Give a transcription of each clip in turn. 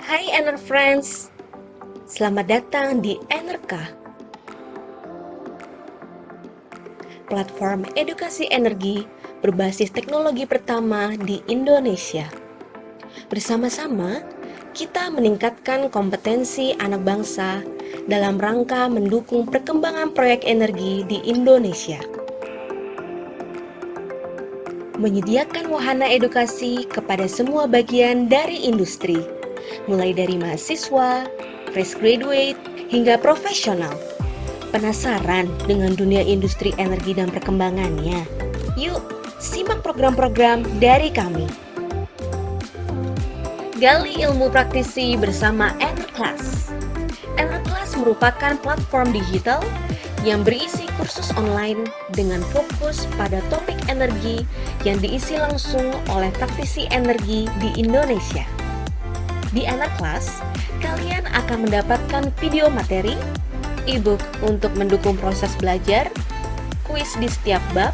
Hai Ener Friends, selamat datang di Enerka, platform edukasi energi berbasis teknologi pertama di Indonesia. Bersama-sama, kita meningkatkan kompetensi anak bangsa dalam rangka mendukung perkembangan proyek energi di Indonesia. Menyediakan wahana edukasi kepada semua bagian dari industri, mulai dari mahasiswa, fresh graduate, hingga profesional. Penasaran dengan dunia industri energi dan perkembangannya? Yuk, simak program-program dari kami. Gali ilmu praktisi bersama Enerclass. Enerclass merupakan platform digital yang berisi kursus online dengan fokus pada topik energi yang diisi langsung oleh praktisi energi di Indonesia. Di Enerclass, kalian akan mendapatkan video materi, e-book untuk mendukung proses belajar, kuis di setiap bab,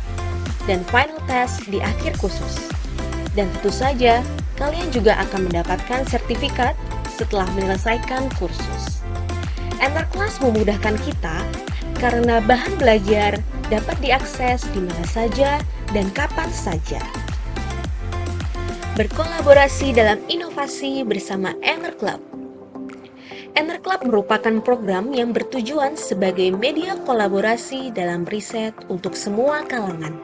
dan final test di akhir kursus. Dan tentu saja, kalian juga akan mendapatkan sertifikat setelah menyelesaikan kursus. Enerclass memudahkan kita karena bahan belajar dapat diakses di mana saja dan kapan saja. Berkolaborasi dalam inovasi bersama Enerclub. Enerclub merupakan program yang bertujuan sebagai media kolaborasi dalam riset untuk semua kalangan,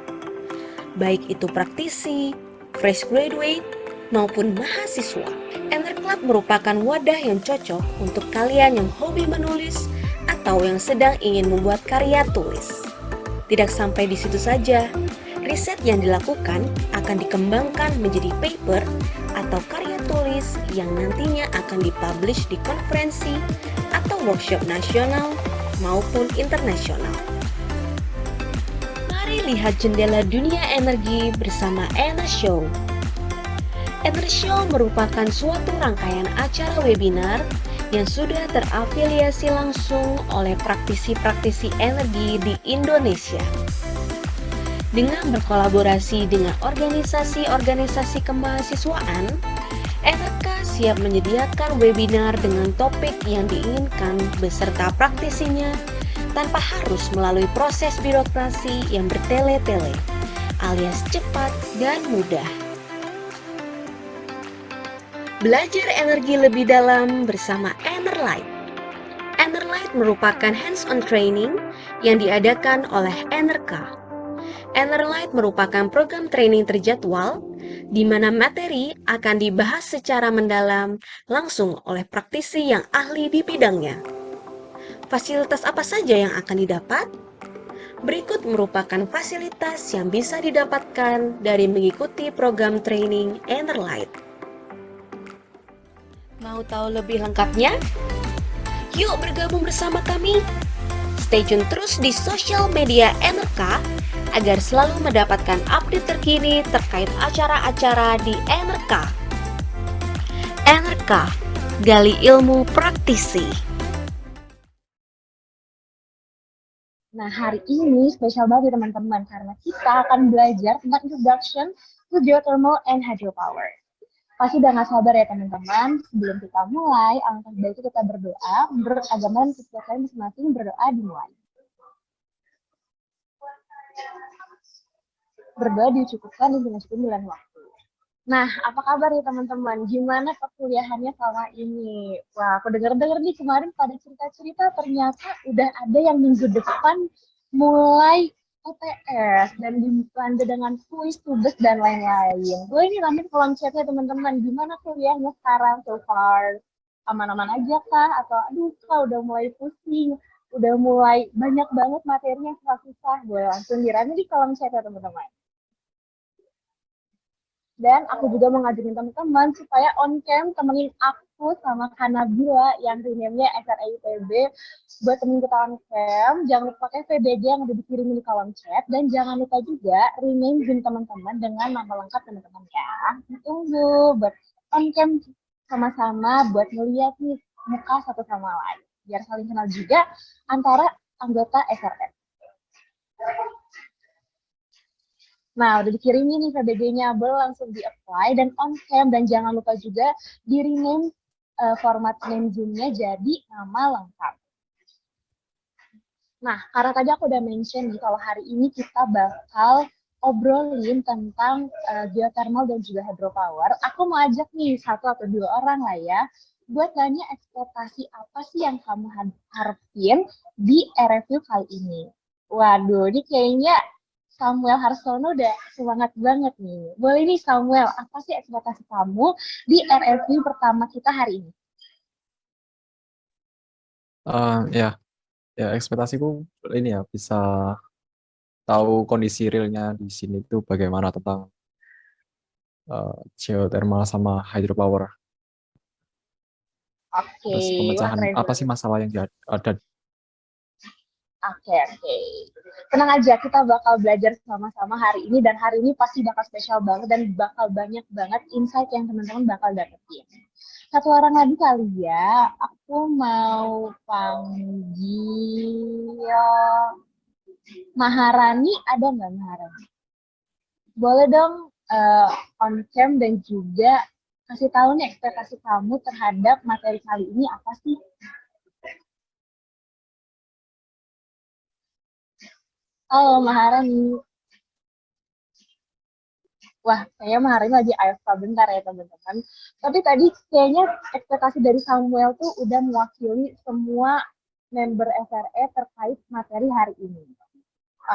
baik itu praktisi, fresh graduate, maupun mahasiswa. Enerclub merupakan wadah yang cocok untuk kalian yang hobi menulis atau yang sedang ingin membuat karya tulis. Tidak sampai di situ saja, riset yang dilakukan akan dikembangkan menjadi paper atau karya tulis yang nantinya akan dipublish di konferensi atau workshop nasional maupun internasional. Mari lihat jendela dunia energi bersama Enershow. Enershow merupakan suatu rangkaian acara webinar yang sudah terafiliasi langsung oleh praktisi-praktisi energi di Indonesia. Dengan berkolaborasi dengan organisasi-organisasi kemahasiswaan, Enerka siap menyediakan webinar dengan topik yang diinginkan beserta praktisinya tanpa harus melalui proses birokrasi yang bertele-tele, alias cepat dan mudah. Belajar energi lebih dalam bersama Enerlight. Enerlight merupakan hands-on training yang diadakan oleh Enerka. Enerlight merupakan program training terjadwal di mana materi akan dibahas secara mendalam langsung oleh praktisi yang ahli di bidangnya. Fasilitas apa saja yang akan didapat? Berikut merupakan fasilitas yang bisa didapatkan dari mengikuti program training Enerlight. Mau tahu lebih lengkapnya? Yuk bergabung bersama kami. Stay tune terus di sosial media Enerka agar selalu mendapatkan update terkini terkait acara-acara di Enerka. Enerka, gali ilmu praktisi. Nah, hari ini spesial banget teman-teman karena kita akan belajar tentang introduction to geothermal and hydropower. Pasti udah gak sabar ya teman-teman. Sebelum kita mulai, alangkah baiknya kita berdoa. Menurut agama dan kepercayaan masing-masing, berdoa dimulai. Berdoa dicukupkan dengan 9 waktu. Nah, apa kabar nih teman-teman? Gimana perkuliahannya selama ini? Wah, aku dengar-dengar nih kemarin pada cerita-cerita ternyata udah ada yang minggu depan mulai UTS dan dilanjut dengan kuis, tugas, dan lain-lain. Gue ini nanti kolom chatnya teman-teman, gimana kuliahnya sekarang so far? Aman-aman aja kah? Atau aduh kak udah mulai pusing, udah mulai banyak banget materinya susah-susah? Gue langsung dirame di kolom chatnya teman-teman. Dan aku juga mau ngajarin teman-teman supaya on cam temenin aku sama Kanabila yang rename-nya SREITB buat temen kita on cam. Jangan lupa pakai VBG yang udah dikirimin di kolom chat. Dan jangan lupa juga rename Zoom teman-teman dengan nama lengkap teman-teman ya. Tunggu buat on cam sama-sama buat ngeliat nih muka satu sama lain. Biar saling kenal juga antara anggota SRE. Nah, udah dikirimin nih VBG-nya, boleh langsung di-apply dan on-cam, dan jangan lupa juga di-rename format name Zoom-nya jadi nama lengkap. Nah, karena tadi aku udah mention nih kalau hari ini kita bakal obrolin tentang geothermal dan juga hydropower. Aku mau ajak nih 1 atau 2 orang lah ya, buat tanya ekspektasi apa sih yang kamu harapin di review kali ini. Waduh, ini kayaknya Samuel Harsono udah semangat banget nih. Boleh nih Samuel, apa sih ekspektasi kamu di review pertama kita hari ini? Ya, ekspektasiku ini ya bisa tahu kondisi realnya di sini itu bagaimana tentang geothermal sama hydropower. Oke, Terus wah pemecahan keren apa banget. sih masalah yang ada. Oke. Tenang aja, kita bakal belajar sama-sama hari ini dan hari ini pasti bakal spesial banget dan bakal banyak banget insight yang teman-teman bakal dapetin. 1 orang lagi kali ya, aku mau panggil Maharani, ada nggak Maharani? Boleh dong on cam dan juga kasih tahu nih ekspektasi kamu terhadap materi kali ini apa sih? Halo Maharani. Wah, kayaknya Maharani lagi AFK bentar ya teman-teman. Tapi tadi kayaknya ekspektasi dari Samuel tuh udah mewakili semua member SRE terkait materi hari ini.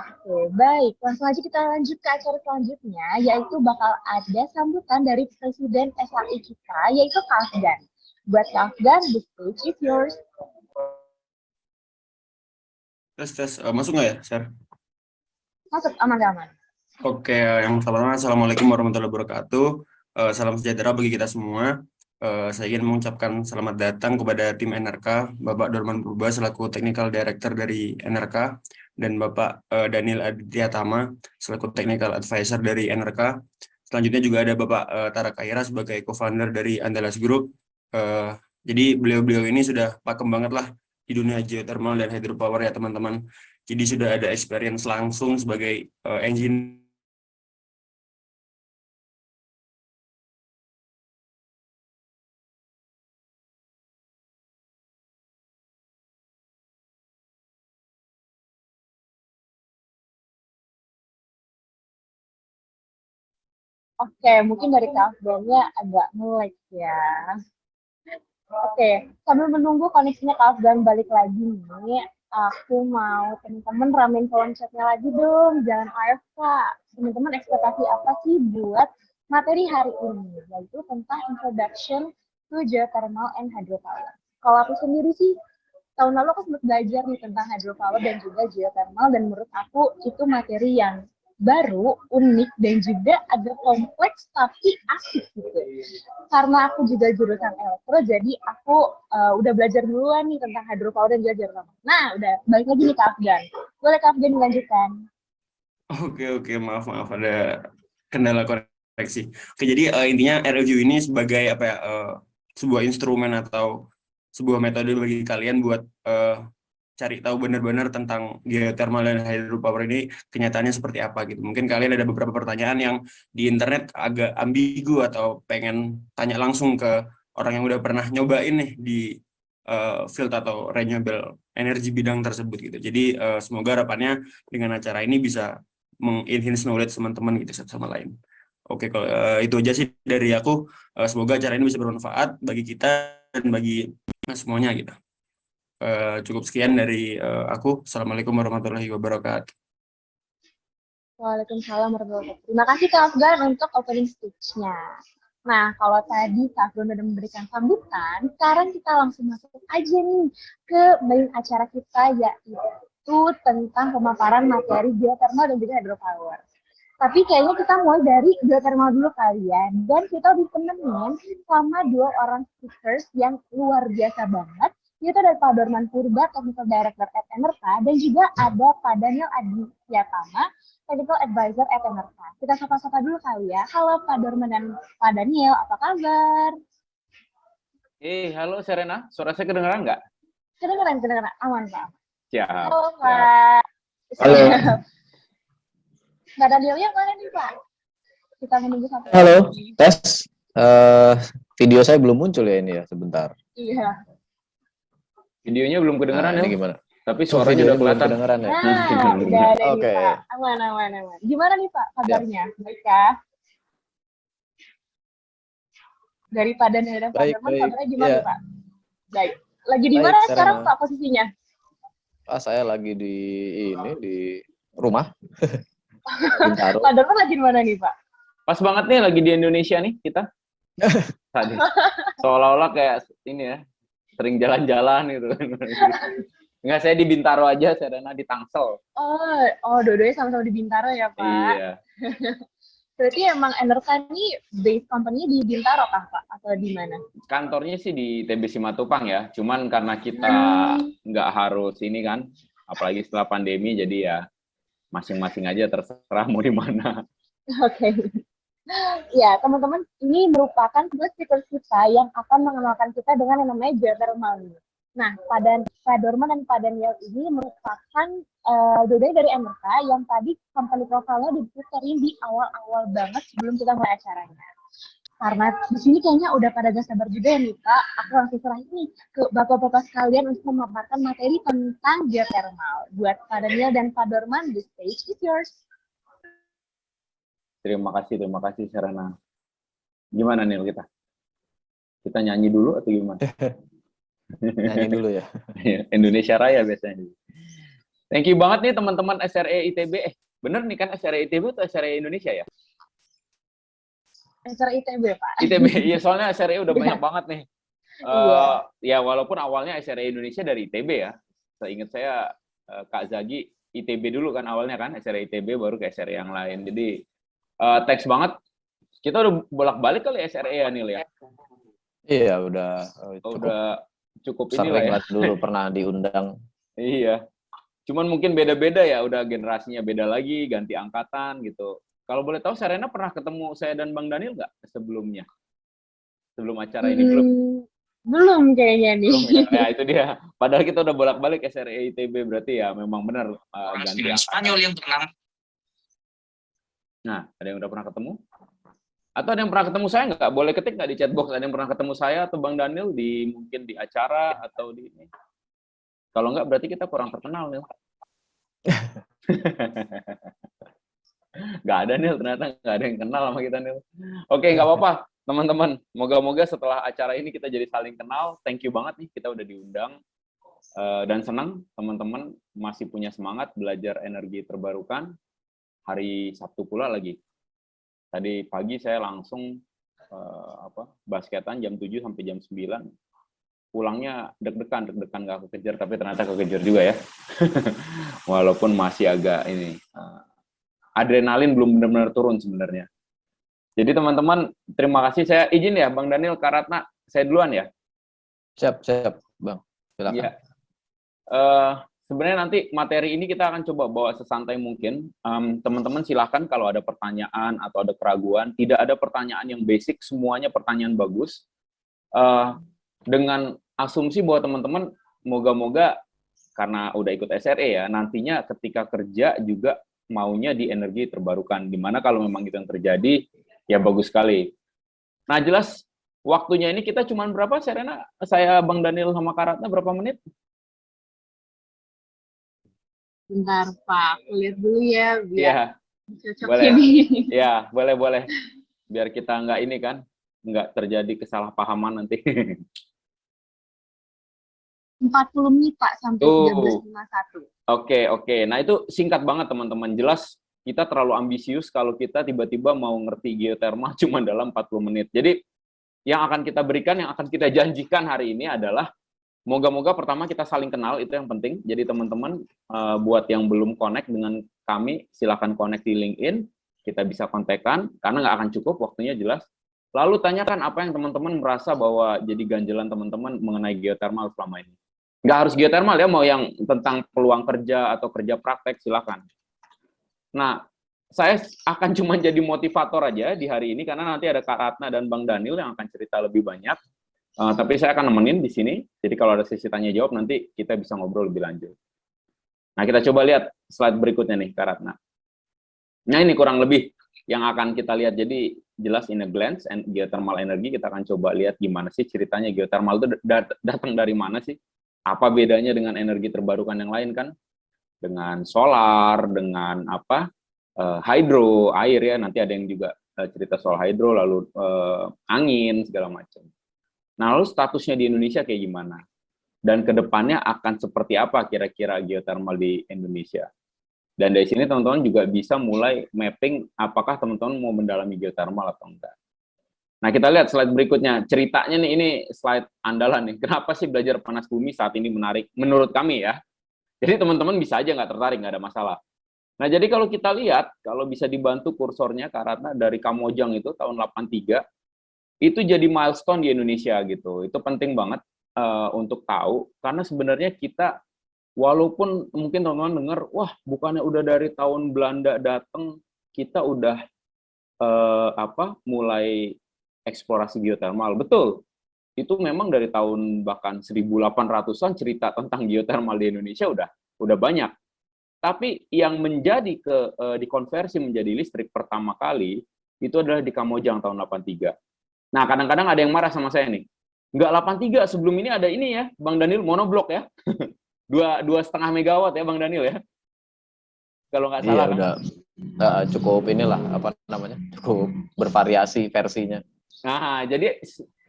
Oke, baik. Langsung aja kita lanjut ke acara selanjutnya, yaitu bakal ada sambutan dari Presiden SRI kita, yaitu Kak Afgan. Buat Kak Afgan, the stage is yours. Tes, masuk nggak ya, Sir? Masuk, aman-aman. Oke, yang pertama, Assalamualaikum warahmatullahi wabarakatuh. Salam sejahtera bagi kita semua. Saya ingin mengucapkan selamat datang kepada tim NRK, Bapak Dorman Purba selaku Technical Director dari NRK, dan Bapak Daniel Aditya Tama selaku Technical Advisor dari NRK. Selanjutnya juga ada Bapak Tara Kaira sebagai co-founder dari Andalas Group. Jadi beliau-beliau ini sudah pakem banget lah di dunia geothermal dan hydropower ya teman-teman. Jadi sudah ada experience langsung sebagai engineer. Oke, mungkin dari Kak Afgannya agak melek ya. Oke, sambil menunggu koneksinya Kak Afgan balik lagi nih, aku mau teman-teman ramein kolom chatnya lagi dong, jangan AFK. Teman-teman ekspektasi apa sih buat materi hari ini, yaitu tentang introduction to geothermal and hydropower. Kalau aku sendiri sih, tahun lalu aku sempat belajar nih tentang hydropower dan juga geothermal, dan menurut aku itu materi yang baru, unik, dan juga agak kompleks tapi asik gitu. Karena aku juga jurusan elektro, jadi aku udah belajar duluan nih tentang hydropower dan juga geothermal. Nah, udah balik lagi nih Kak Afgan. Boleh Kak Afgan dilanjutkan? Oke, maaf ada kendala koneksi. Oke, jadi intinya RLU ini sebagai apa ya, sebuah instrumen atau sebuah metode bagi kalian buat cari tahu benar-benar tentang geothermal dan hydropower ini kenyataannya seperti apa gitu. Mungkin kalian ada beberapa pertanyaan yang di internet agak ambigu atau pengen tanya langsung ke orang yang udah pernah nyobain nih di field atau renewable energy bidang tersebut gitu. Jadi semoga harapannya dengan acara ini bisa mengenhance knowledge teman-teman gitu satu sama lain. Oke, kalau itu aja sih dari aku. Semoga acara ini bisa bermanfaat bagi kita dan bagi semuanya gitu. Cukup sekian dari aku. Assalamualaikum warahmatullahi wabarakatuh. Waalaikumsalam warahmatullahi wabarakatuh. Terima kasih Kak Afgan untuk opening speech-nya. Nah, kalau tadi Kak Afgan sudah memberikan sambutan, sekarang kita langsung masuk aja nih ke main acara kita, yaitu tentang pemaparan materi geothermal dan juga hydropower. Tapi kayaknya kita mulai dari geothermal dulu kalian, dan kita ditemenin sama 2 orang speakers yang luar biasa banget, yaitu ada Pak Dorman Purba, Technical Director at NRK, dan juga ada Pak Daniel Aditya Tama, Technical Advisor at NRK. Kita sapa-sapa dulu kali ya. Halo Pak Dorman dan Pak Daniel, apa kabar? Halo Serena, suara saya kedengeran nggak? Kedengeran, aman Pak. Siap. Halo Pak. Halo. Mbak Danielnya mana nih Pak? Kita menunggu sampai. Halo, tes. Video saya belum muncul ya ini ya, sebentar. Iya. Videonya belum kedengeran Nah, ya, ini gimana? tapi suaranya udah Videonya belum kelihatan. kedengeran ya? Nah, udah ada nih Oke. Pak. Aman, aman, aman. Gimana nih Pak kabarnya? Baik kah? Daripada Nel dan Pak Baik, Dorman, baik. kabarnya gimana Iya, nih Pak? Baik. Lagi di baik, mana Serena. sekarang Pak posisinya? Saya lagi di rumah, Bintaro. Pak Dorman lagi di mana nih Pak? Pas banget nih lagi di Indonesia nih kita. Tadi. Seolah-olah kayak ini ya, sering jalan-jalan gitu. Enggak, saya di Bintaro aja, Serena di Tangsel. Oh, dua-duanya sama-sama di Bintaro ya Pak? Iya. Berarti emang Enerka ini base company di Bintaro kah Pak? Atau di mana? Kantornya sih di TB Simatupang ya, cuman karena kita nggak harus ini kan, apalagi setelah pandemi, jadi ya masing-masing aja terserah mau di mana. Oke. Ya, teman-teman, ini merupakan dua speaker kita yang akan mengenalkan kita dengan yang namanya geothermal. Nah, Pak Dorman dan Pak Daniel ini merupakan dua-duanya dari Enerka yang tadi company profile-nya diputerin di awal-awal banget sebelum kita mulai acaranya. Karena di sini kayaknya udah pada gak sabar juga ya nih Pak, aku langsung serah ini ke bapak-bapak sekalian untuk memaparkan materi tentang geothermal. Buat Pak Daniel dan Pak Dorman, the stage is yours. Terima kasih Serena. Gimana nih kita? Kita nyanyi dulu atau gimana? Nyanyi dulu ya. Indonesia Raya biasanya. Thank you banget nih teman-teman SRE ITB. Bener nih kan SRE ITB atau SRE Indonesia ya? SRE ITB Pak. ITB, iya soalnya SRE udah banyak banget nih. Ya walaupun awalnya SRE Indonesia dari ITB ya. Seingat saya Kak Zagi ITB dulu kan awalnya kan, SRE ITB baru ke SRE yang lain. Jadi teks banget. Kita udah bolak-balik kali SRE ya Nil ya? Iya, udah cukup sering inilah ya. lah dulu pernah diundang. Iya. Cuman mungkin beda-beda ya, udah generasinya beda lagi, ganti angkatan gitu. Kalau boleh tahu Serena pernah ketemu saya dan Bang Daniel nggak sebelumnya? Sebelum acara ini belum? Belum kayaknya nih. Belum ya? Ya itu dia. Padahal kita udah bolak-balik SRE ITB, berarti ya memang benar ganti angkatan. Spanyol yang pernah. Nah, ada yang udah pernah ketemu? Atau ada yang pernah ketemu saya nggak? Boleh ketik nggak di chatbox? Ada yang pernah ketemu saya atau Bang Daniel mungkin di acara atau di ini? Kalau nggak berarti kita kurang terkenal nih. Nggak ada nih, ternyata nggak ada yang kenal sama kita nih. Oke, nggak apa-apa teman-teman. Moga-moga setelah acara ini kita jadi saling kenal. Thank you banget nih kita udah diundang. Dan senang teman-teman masih punya semangat belajar energi terbarukan. Hari Sabtu pula lagi. Tadi pagi saya langsung basketan jam 7 sampai jam 9. Pulangnya deg-degan nggak kekejar, tapi ternyata kekejar juga ya. Walaupun masih agak ini adrenalin belum benar-benar turun sebenarnya. Jadi teman-teman, terima kasih. Saya izin ya Bang Daniel, Kak Ratna, saya duluan ya. Siap, Bang. Silakan. Ya. Sebenarnya nanti materi ini kita akan coba bawa sesantai mungkin. Teman-teman silahkan kalau ada pertanyaan atau ada keraguan. Tidak ada pertanyaan yang basic, semuanya pertanyaan bagus. Dengan asumsi bahwa teman-teman moga-moga karena udah ikut SRE ya, nantinya ketika kerja juga maunya di energi terbarukan. Dimana kalau memang itu yang terjadi, ya bagus sekali. Nah jelas waktunya ini kita cuma berapa Serena? Saya Bang Daniel sama Kak Ratna berapa menit? Bentar Pak, aku lihat dulu ya biar cocok boleh. ini. Ya, boleh. Biar kita nggak ini kan, nggak terjadi kesalahpahaman nanti. 40 menit Pak, sampai 13.51. Oke. Nah itu singkat banget teman-teman. Jelas kita terlalu ambisius kalau kita tiba-tiba mau ngerti geothermal cuma dalam 40 menit. Jadi yang akan kita berikan, yang akan kita janjikan hari ini adalah moga-moga pertama kita saling kenal, itu yang penting. Jadi teman-teman buat yang belum connect dengan kami, silahkan connect di LinkedIn, kita bisa kontakkan, karena nggak akan cukup waktunya jelas. Lalu tanyakan apa yang teman-teman merasa bahwa jadi ganjelan teman-teman mengenai geothermal selama ini. Nggak harus geothermal ya, mau yang tentang peluang kerja atau kerja praktek, silahkan. Nah, saya akan cuma jadi motivator aja di hari ini, karena nanti ada Kak Ratna dan Bang Daniel yang akan cerita lebih banyak. Tapi saya akan nemenin di sini, jadi kalau ada sesi tanya-jawab, nanti kita bisa ngobrol lebih lanjut. Nah, kita coba lihat slide berikutnya nih, Kak Ratna. Nah, ini kurang lebih yang akan kita lihat. Jadi, jelas in a glance, and geothermal energy kita akan coba lihat gimana sih ceritanya geothermal itu datang dari mana sih? Apa bedanya dengan energi terbarukan yang lain kan? Dengan solar, dengan apa? Hydro, air ya, nanti ada yang juga cerita soal hydro, lalu angin, segala macam. Nah, lalu statusnya di Indonesia kayak gimana? Dan kedepannya akan seperti apa kira-kira geothermal di Indonesia? Dan dari sini teman-teman juga bisa mulai mapping apakah teman-teman mau mendalami geothermal atau enggak. Nah, kita lihat slide berikutnya. Ceritanya nih, ini slide andalan nih. Kenapa sih belajar panas bumi saat ini menarik? Menurut kami ya. Jadi teman-teman bisa aja nggak tertarik, nggak ada masalah. Nah, jadi kalau kita lihat, kalau bisa dibantu kursornya, karena dari Kamojang itu tahun 83, itu jadi milestone di Indonesia gitu. Itu penting banget untuk tahu, karena sebenarnya kita, walaupun mungkin teman-teman dengar, wah bukannya udah dari tahun Belanda datang, kita udah mulai eksplorasi geothermal. Betul, itu memang dari tahun bahkan 1800-an cerita tentang geothermal di Indonesia udah banyak. Tapi yang menjadi dikonversi menjadi listrik pertama kali itu adalah di Kamojang tahun 83. Nah, kadang-kadang ada yang marah sama saya nih. Enggak 83, sebelum ini ada ini ya, Bang Daniel, monoblok ya. 2,5 megawatt ya Bang Daniel ya. Kalau nggak salah kan? Udah cukup inilah apa namanya? Cukup bervariasi versinya. Nah, jadi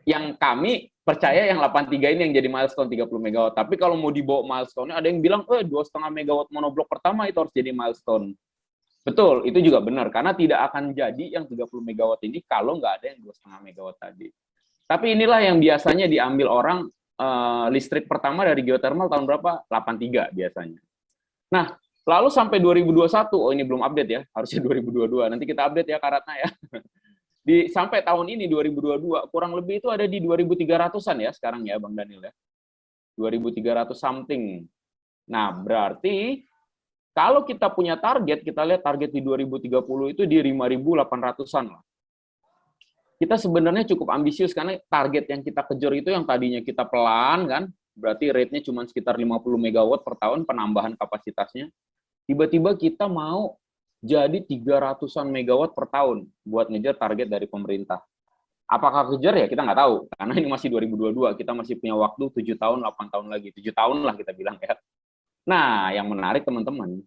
yang kami percaya yang 83 ini yang jadi milestone 30 megawatt. Tapi kalau mau dibawa milestone-nya, ada yang bilang, 2,5 megawatt monoblok pertama itu harus jadi milestone. Betul, itu juga benar. Karena tidak akan jadi yang 30 megawatt ini kalau nggak ada yang 2,5 megawatt tadi. Tapi inilah yang biasanya diambil orang listrik pertama dari geothermal tahun berapa? 83 biasanya. Nah, lalu sampai 2021, ini belum update ya, harusnya 2022. Nanti kita update ya Karatna ya. Sampai tahun ini 2022 kurang lebih itu ada di 2.300-an ya sekarang ya Bang Daniel ya. 2.300 something. Nah, berarti kalau kita punya target, kita lihat target di 2030 itu di 5.800-an lah. Kita sebenarnya cukup ambisius karena target yang kita kejar itu yang tadinya kita pelan kan, berarti rate-nya cuma sekitar 50 megawatt per tahun penambahan kapasitasnya. Tiba-tiba kita mau jadi 300-an megawatt per tahun buat ngejar target dari pemerintah. Apakah kejar ya? Kita nggak tahu, karena ini masih 2022, kita masih punya waktu 7 tahun, 8 tahun lagi, 7 tahun lah kita bilang ya. Nah, yang menarik teman-teman,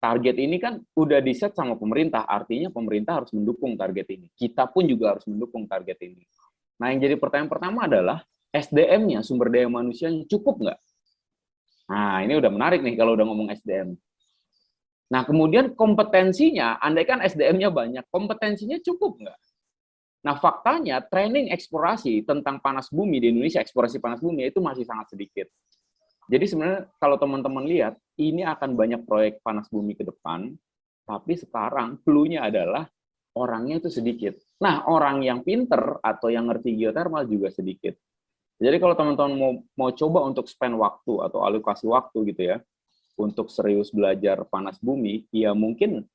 target ini kan udah di-set sama pemerintah, artinya pemerintah harus mendukung target ini. Kita pun juga harus mendukung target ini. Nah, yang jadi pertanyaan pertama adalah, SDM-nya, sumber daya manusianya cukup nggak? Nah, ini udah menarik nih kalau udah ngomong SDM. Nah, kemudian kompetensinya, andaikan SDM-nya banyak, kompetensinya cukup nggak? Nah, faktanya training eksplorasi tentang panas bumi di Indonesia, eksplorasi panas bumi itu masih sangat sedikit. Jadi sebenarnya kalau teman-teman lihat, ini akan banyak proyek panas bumi ke depan, tapi sekarang clue-nya adalah orangnya itu sedikit. Nah, orang yang pinter atau yang ngerti geothermal juga sedikit. Jadi kalau teman-teman mau coba untuk spend waktu atau alokasi waktu gitu ya, untuk serius belajar panas bumi, ya mungkin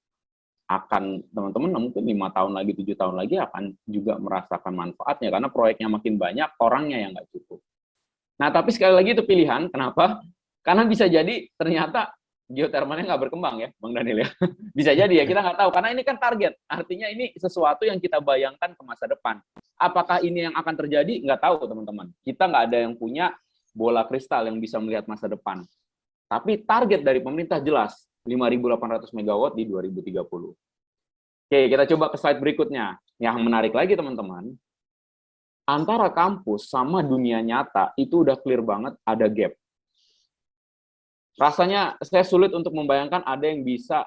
akan teman-teman mungkin 5 tahun lagi, 7 tahun lagi akan juga merasakan manfaatnya, karena proyeknya makin banyak, orangnya yang nggak cukup. Nah, tapi sekali lagi itu pilihan. Kenapa? Karena bisa jadi ternyata geothermalnya nggak berkembang ya, Bang Daniel ya. Bisa jadi ya, kita nggak tahu. Karena ini kan target. Artinya ini sesuatu yang kita bayangkan ke masa depan. Apakah ini yang akan terjadi? Nggak tahu, teman-teman. Kita nggak ada yang punya bola kristal yang bisa melihat masa depan. Tapi target dari pemerintah jelas, 5.800 megawatt di 2030. Oke, kita coba ke slide berikutnya. Yang menarik lagi, teman-teman, antara kampus sama dunia nyata itu udah clear banget ada gap. Rasanya saya sulit untuk membayangkan ada yang bisa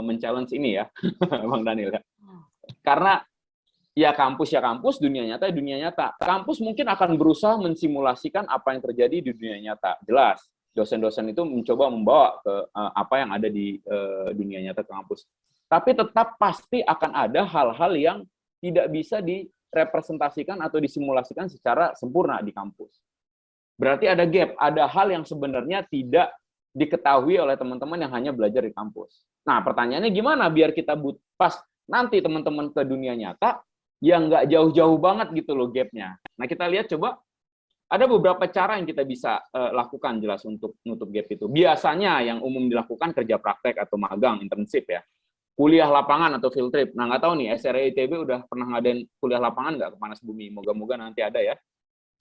men-challenge ini ya, Bang Daniel ya. Karena ya kampus, dunia nyata ya dunia nyata. Kampus mungkin akan berusaha mensimulasikan apa yang terjadi di dunia nyata. Jelas, dosen-dosen itu mencoba membawa ke apa yang ada di dunia nyata ke kampus. Tapi tetap pasti akan ada hal-hal yang tidak bisa direpresentasikan atau disimulasikan secara sempurna di kampus. Berarti ada gap, ada hal yang sebenarnya tidak diketahui oleh teman-teman yang hanya belajar di kampus. Nah, pertanyaannya gimana biar kita pas nanti teman-teman ke dunia nyata yang nggak jauh-jauh banget gitu loh gapnya. Nah, kita lihat coba ada beberapa cara yang kita bisa lakukan jelas untuk menutup gap itu. Biasanya yang umum dilakukan kerja praktek atau magang, internship ya. kuliah lapangan atau field trip. Nah, nggak tahu nih, SRE ITB udah pernah ngadain kuliah lapangan nggak ke panas bumi? Moga-moga nanti ada ya.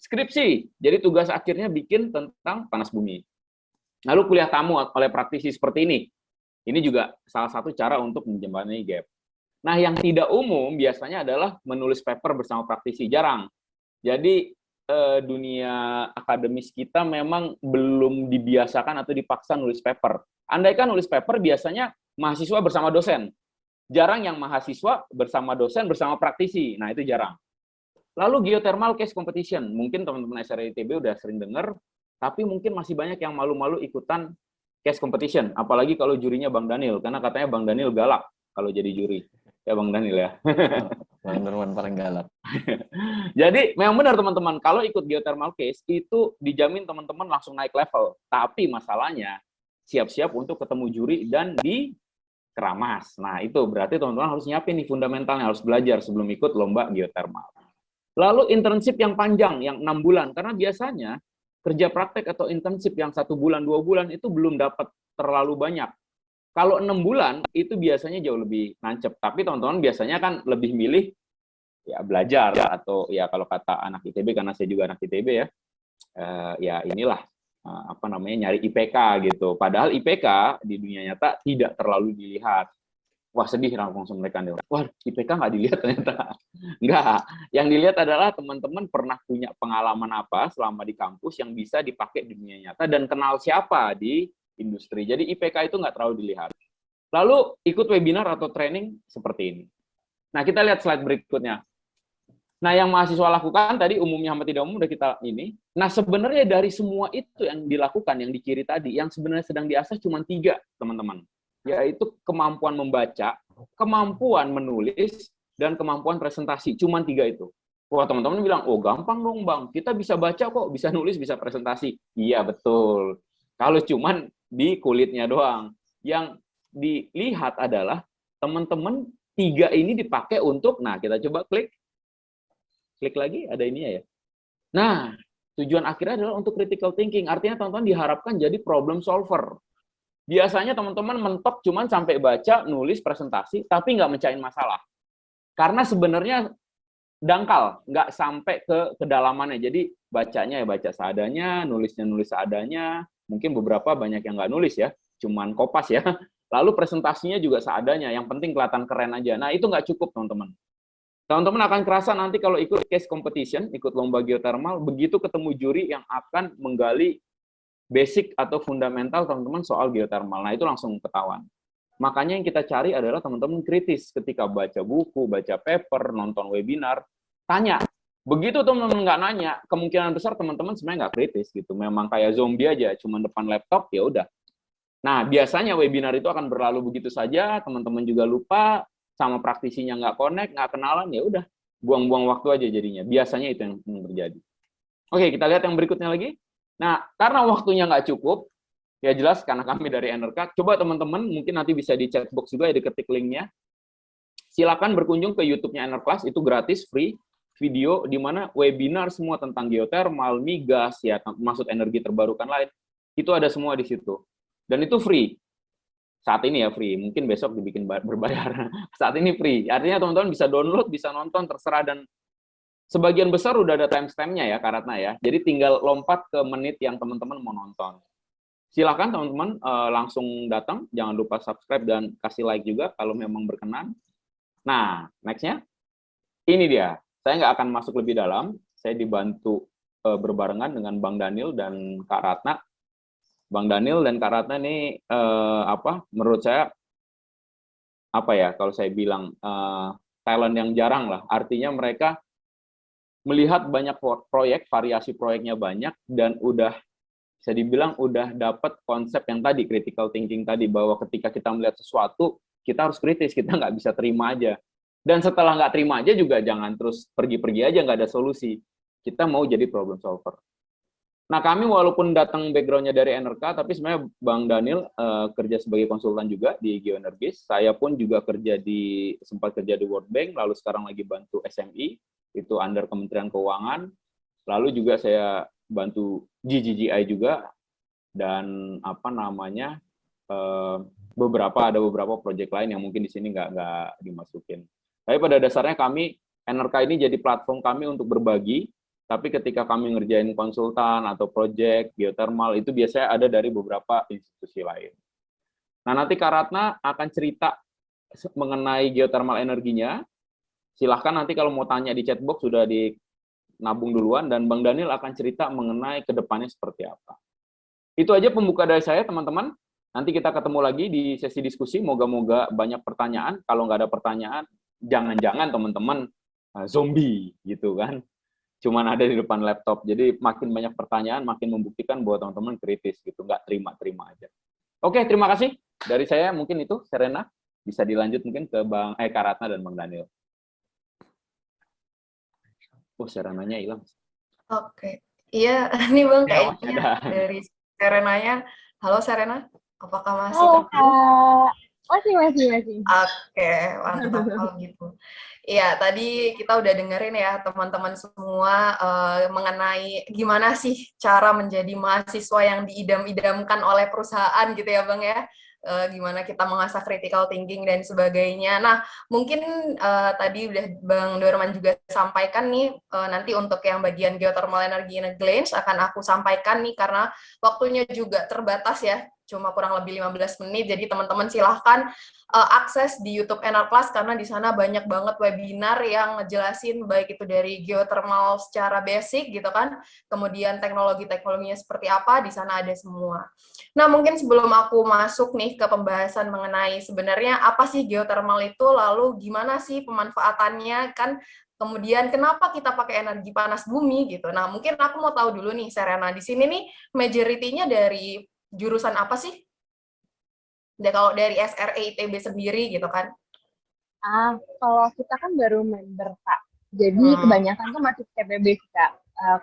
Skripsi, jadi tugas akhirnya bikin tentang panas bumi. Lalu kuliah tamu oleh praktisi seperti ini. Ini juga salah satu cara untuk menjembatani gap. Nah, yang tidak umum biasanya adalah menulis paper bersama praktisi. Jarang. Jadi, dunia akademis kita memang belum dibiasakan atau dipaksa nulis paper. Andaikan nulis paper biasanya mahasiswa bersama dosen. Jarang yang mahasiswa bersama dosen bersama praktisi. Nah, itu jarang. Lalu geothermal case competition. Mungkin teman-teman SRE ITB udah sering dengar, tapi mungkin masih banyak yang malu-malu ikutan case competition. Apalagi kalau jurinya Bang Daniel, karena katanya Bang Daniel galak kalau jadi juri. Ya Bang Daniel ya. Bang Nurwan paling galak. Jadi memang benar teman-teman, kalau ikut geothermal case itu dijamin teman-teman langsung naik level. Tapi masalahnya siap-siap untuk ketemu juri dan dikeramas. Nah, itu berarti teman-teman harus nyiapin nih fundamentalnya, harus belajar sebelum ikut lomba geothermal. Lalu internship yang panjang, yang 6 bulan, karena biasanya kerja praktek atau internship yang 1 bulan, 2 bulan itu belum dapat terlalu banyak. Kalau 6 bulan itu biasanya jauh lebih nancep. Tapi teman-teman biasanya kan lebih milih ya belajar atau ya kalau kata anak ITB, karena saya juga anak ITB ya, ya inilah apa namanya, nyari IPK gitu. Padahal IPK di dunia nyata tidak terlalu dilihat. Wah, sedih langsung mereka nih. Wah, IPK nggak dilihat ternyata. Nggak. Yang dilihat adalah teman-teman pernah punya pengalaman apa selama di kampus yang bisa dipakai di dunia nyata dan kenal siapa di industri. Jadi IPK itu nggak terlalu dilihat. Lalu ikut webinar atau training seperti ini. Nah, kita lihat slide berikutnya. Nah, yang mahasiswa lakukan tadi umumnya sama tidak umum udah kita ini. Nah, sebenarnya dari semua itu yang dilakukan, yang di kiri tadi, yang sebenarnya sedang diasah cuma 3, teman-teman. Yaitu kemampuan membaca, kemampuan menulis, dan kemampuan presentasi. Cuma 3 itu. Wah, teman-teman bilang, oh gampang dong Bang, kita bisa baca kok, bisa nulis, bisa presentasi. Iya, betul. Kalau cuman di kulitnya doang. Yang dilihat adalah teman-teman 3 ini dipakai untuk, nah kita coba klik lagi, ada ininya ya. Nah, tujuan akhirnya adalah untuk critical thinking. Artinya teman-teman diharapkan jadi problem solver. Biasanya teman-teman mentok cuman sampai baca, nulis, presentasi, tapi nggak mecahin masalah. Karena sebenarnya dangkal, nggak sampai ke kedalamannya. Jadi bacanya ya baca seadanya, nulisnya nulis seadanya. Mungkin beberapa banyak yang nggak nulis ya, cuman kopas ya. Lalu presentasinya juga seadanya, yang penting kelihatan keren aja. Nah, itu nggak cukup, teman-teman. Teman-teman akan kerasa nanti kalau ikut case competition, ikut lomba geothermal, begitu ketemu juri yang akan menggali basic atau fundamental teman-teman soal geothermal. Nah, itu langsung ketahuan. Makanya yang kita cari adalah teman-teman kritis ketika baca buku, baca paper, nonton webinar, tanya. Begitu teman-teman nggak nanya, kemungkinan besar teman-teman sebenarnya nggak kritis gitu. Memang kayak zombie aja, cuma depan laptop, ya udah. Nah, biasanya webinar itu akan berlalu begitu saja, teman-teman juga lupa, sama praktisinya nggak connect, nggak kenalan, ya udah. Buang-buang waktu aja jadinya. Biasanya itu yang terjadi. Oke, kita lihat yang berikutnya lagi. Nah, karena waktunya nggak cukup, ya jelas karena kami dari NRK, coba teman-teman mungkin nanti bisa di chat box juga ya, diketik linknya. Silakan berkunjung ke YouTube-nya NRK, itu gratis, free, video di mana webinar semua tentang geothermal, migas, ya maksud energi terbarukan lain, itu ada semua di situ. Dan itu free. Saat ini ya free, mungkin besok dibikin berbayar. Saat ini free, artinya teman-teman bisa download, bisa nonton, terserah, dan sebagian besar udah ada timestamp-nya ya, Karatna ya. Jadi tinggal lompat ke menit yang teman-teman mau nonton. Silakan teman-teman langsung datang, jangan lupa subscribe dan kasih like juga kalau memang berkenan. Nah, next-nya, ini dia. Saya nggak akan masuk lebih dalam, saya dibantu berbarengan dengan Bang Daniel dan Kak Ratna. Bang Daniel dan Kak Ratna ini menurut saya apa ya, kalau saya bilang talent yang jarang lah. Artinya mereka melihat banyak proyek, variasi proyeknya banyak, dan udah bisa dibilang udah dapat konsep yang tadi, critical thinking tadi, bahwa ketika kita melihat sesuatu, kita harus kritis, kita nggak bisa terima aja. Dan setelah nggak terima aja juga jangan terus pergi-pergi aja, nggak ada solusi. Kita mau jadi problem solver. Nah, kami walaupun datang background-nya dari NRK, tapi sebenarnya Bang Daniel kerja sebagai konsultan juga di Geoenergis. Saya pun juga sempat kerja di World Bank, lalu sekarang lagi bantu SMI, itu under Kementerian Keuangan. Lalu juga saya bantu GGGI juga, dan ada beberapa proyek lain yang mungkin di sini nggak dimasukin. Tapi pada dasarnya kami NRK ini jadi platform kami untuk berbagi. Tapi ketika kami ngerjain konsultan atau proyek geothermal itu biasanya ada dari beberapa institusi lain. Nah, nanti Kak Ratna akan cerita mengenai geothermal energinya. Silahkan nanti kalau mau tanya di chatbox sudah dinabung duluan, dan Bang Daniel akan cerita mengenai kedepannya seperti apa. Itu aja pembuka dari saya, teman-teman. Nanti kita ketemu lagi di sesi diskusi. Moga-moga banyak pertanyaan. Kalau nggak ada pertanyaan, jangan-jangan teman-teman zombie gitu kan. Cuman ada di depan laptop. Jadi makin banyak pertanyaan, makin membuktikan bahwa teman-teman kritis gitu, nggak terima aja. Oke, terima kasih. Dari saya mungkin itu, Serena. Bisa dilanjut mungkin ke Kak Ratna dan Bang Daniel. Oh, Serenanya hilang. Oke. Iya, ini Bang Ya, kayaknya dari Serenanya. Halo Serena, apakah masih Halo, terhubung? Kak. Masih. Oke, mantap kalau gitu. Iya, tadi kita udah dengerin ya teman-teman semua mengenai gimana sih cara menjadi mahasiswa yang diidam-idamkan oleh perusahaan gitu ya Bang ya. Gimana kita mengasah critical thinking dan sebagainya. Nah, mungkin tadi udah Bang Dorman juga sampaikan nih, nanti untuk yang bagian geothermal energy in a glance akan aku sampaikan nih karena waktunya juga terbatas ya, cuma kurang lebih 15 menit, jadi teman-teman silahkan akses di YouTube NR Plus karena di sana banyak banget webinar yang ngejelasin baik itu dari geothermal secara basic gitu kan, kemudian teknologinya seperti apa, di sana ada semua. Nah, mungkin sebelum aku masuk nih ke pembahasan mengenai sebenarnya apa sih geothermal itu, lalu gimana sih pemanfaatannya kan, kemudian kenapa kita pakai energi panas bumi gitu. Nah, mungkin aku mau tahu dulu nih Serena, di sini nih majority-nya dari jurusan apa sih? Kalau dari SRE ITB sendiri gitu kan? Kalau kita kan baru member, Kak. Jadi kebanyakan tuh masih TPB sih, Kak.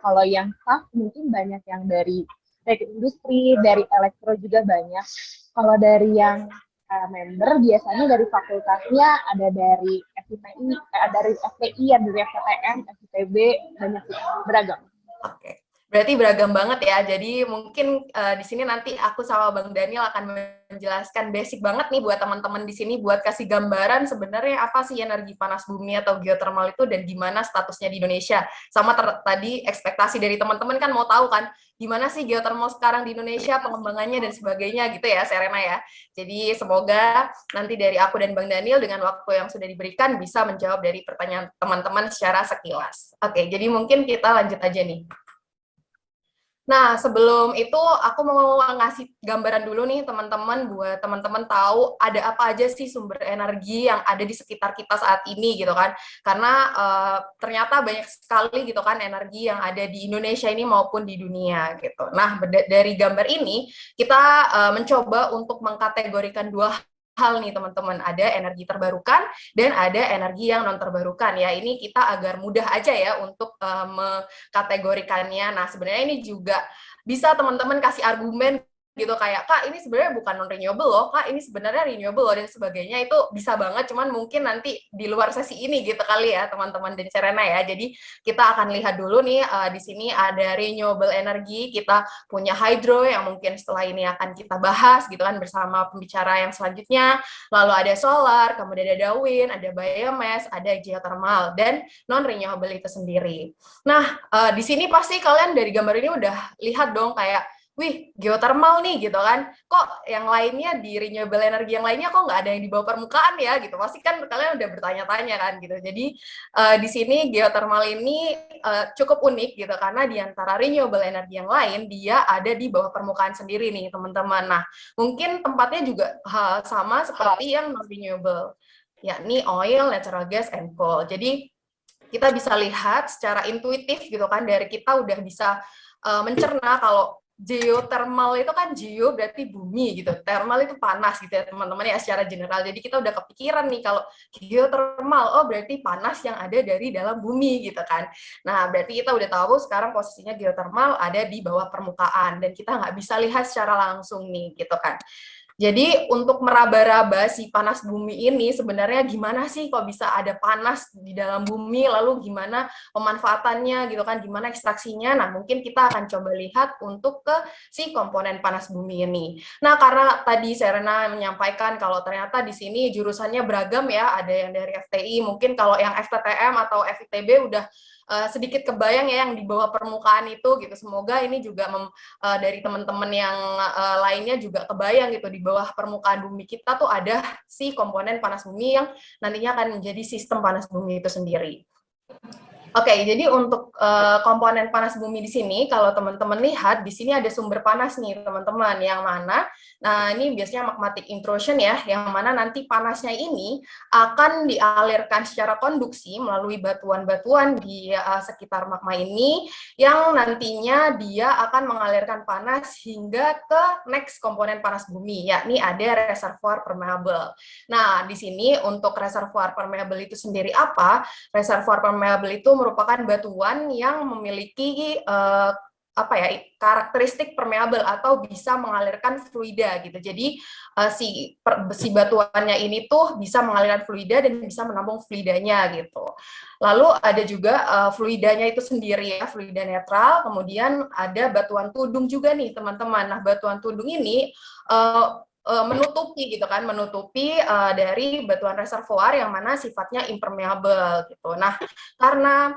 Kalau yang staff mungkin banyak yang dari industri, dari elektro juga banyak. Kalau dari yang member biasanya dari fakultasnya ada dari FIPI, dari FPI, ada dari FPTN, FITB, banyak sih, beragam. Oke. Berarti beragam banget ya. Jadi mungkin di sini nanti aku sama Bang Daniel akan menjelaskan basic banget nih buat teman-teman di sini buat kasih gambaran sebenarnya apa sih energi panas bumi atau geothermal itu dan gimana statusnya di Indonesia. Sama tadi ekspektasi dari teman-teman kan mau tahu kan gimana sih geothermal sekarang di Indonesia, pengembangannya dan sebagainya gitu ya, Serena ya. Jadi semoga nanti dari aku dan Bang Daniel dengan waktu yang sudah diberikan bisa menjawab dari pertanyaan teman-teman secara sekilas. Oke, jadi mungkin kita lanjut aja nih. Nah, sebelum itu aku mau ngasih gambaran dulu nih teman-teman, buat teman-teman tahu ada apa aja sih sumber energi yang ada di sekitar kita saat ini gitu kan. Karena ternyata banyak sekali gitu kan energi yang ada di Indonesia ini maupun di dunia gitu. Nah, dari gambar ini kita mencoba untuk mengkategorikan dua hal nih teman-teman, ada energi terbarukan dan ada energi yang non terbarukan ya. Ini kita agar mudah aja ya untuk mengkategorikannya. Nah, sebenarnya ini juga bisa teman-teman kasih argumen gitu kayak, Kak ini sebenarnya bukan non renewable loh, Kak ini sebenarnya renewable loh dan sebagainya. Itu bisa banget, cuman mungkin nanti di luar sesi ini gitu kali ya teman-teman dan Serena ya. Jadi kita akan lihat dulu nih di sini ada renewable energy, kita punya hydro yang mungkin setelah ini akan kita bahas gitu kan bersama pembicara yang selanjutnya. Lalu ada solar, kemudian ada wind, ada biomass, ada geothermal dan non renewable itu sendiri. Nah, di sini pasti kalian dari gambar ini udah lihat dong kayak wih, geothermal nih gitu kan, kok yang lainnya di renewable energy yang lainnya kok nggak ada yang di bawah permukaan ya gitu, pasti kan kalian udah bertanya-tanya kan gitu. Jadi di sini geothermal ini cukup unik gitu, karena di antara renewable energy yang lain, dia ada di bawah permukaan sendiri nih teman-teman. Nah, mungkin tempatnya juga sama seperti yang non-renewable, yakni oil, natural gas, and coal. Jadi kita bisa lihat secara intuitif gitu kan, dari kita udah bisa mencerna kalau geothermal itu kan geo berarti bumi gitu, thermal itu panas gitu ya teman-teman ya secara general. Jadi kita udah kepikiran nih kalau geothermal, oh berarti panas yang ada dari dalam bumi gitu kan. Nah berarti kita udah tahu sekarang posisinya geothermal ada di bawah permukaan dan kita nggak bisa lihat secara langsung nih gitu kan. Jadi untuk meraba-raba si panas bumi ini sebenarnya gimana sih kok bisa ada panas di dalam bumi, lalu gimana pemanfaatannya gitu kan, gimana ekstraksinya. Nah, mungkin kita akan coba lihat untuk ke si komponen panas bumi ini. Nah, karena tadi Serena menyampaikan kalau ternyata di sini jurusannya beragam ya, ada yang dari FTI, mungkin kalau yang FTTM atau FITB udah sedikit kebayang ya yang di bawah permukaan itu gitu. Semoga ini juga dari teman-teman yang lainnya juga kebayang gitu di bawah permukaan bumi kita tuh ada si komponen panas bumi yang nantinya akan menjadi sistem panas bumi itu sendiri. Oke, jadi untuk komponen panas bumi di sini, kalau teman-teman lihat, di sini ada sumber panas nih, teman-teman, yang mana, nah ini biasanya magmatic intrusion ya, yang mana nanti panasnya ini akan dialirkan secara konduksi melalui batuan-batuan di sekitar magma ini, yang nantinya dia akan mengalirkan panas hingga ke next komponen panas bumi, yakni ada reservoir permeable. Nah, di sini untuk reservoir permeable itu sendiri apa? Reservoir permeable itu merupakan batuan yang memiliki karakteristik permeable atau bisa mengalirkan fluida gitu. Jadi si batuannya ini tuh bisa mengalirkan fluida dan bisa menampung fluidanya gitu. Lalu ada juga fluidanya itu sendiri ya, fluida netral. Kemudian ada batuan tudung juga nih teman-teman. Nah, batuan tudung ini menutupi gitu kan, menutupi dari batuan reservoir yang mana sifatnya impermeable gitu. Nah, karena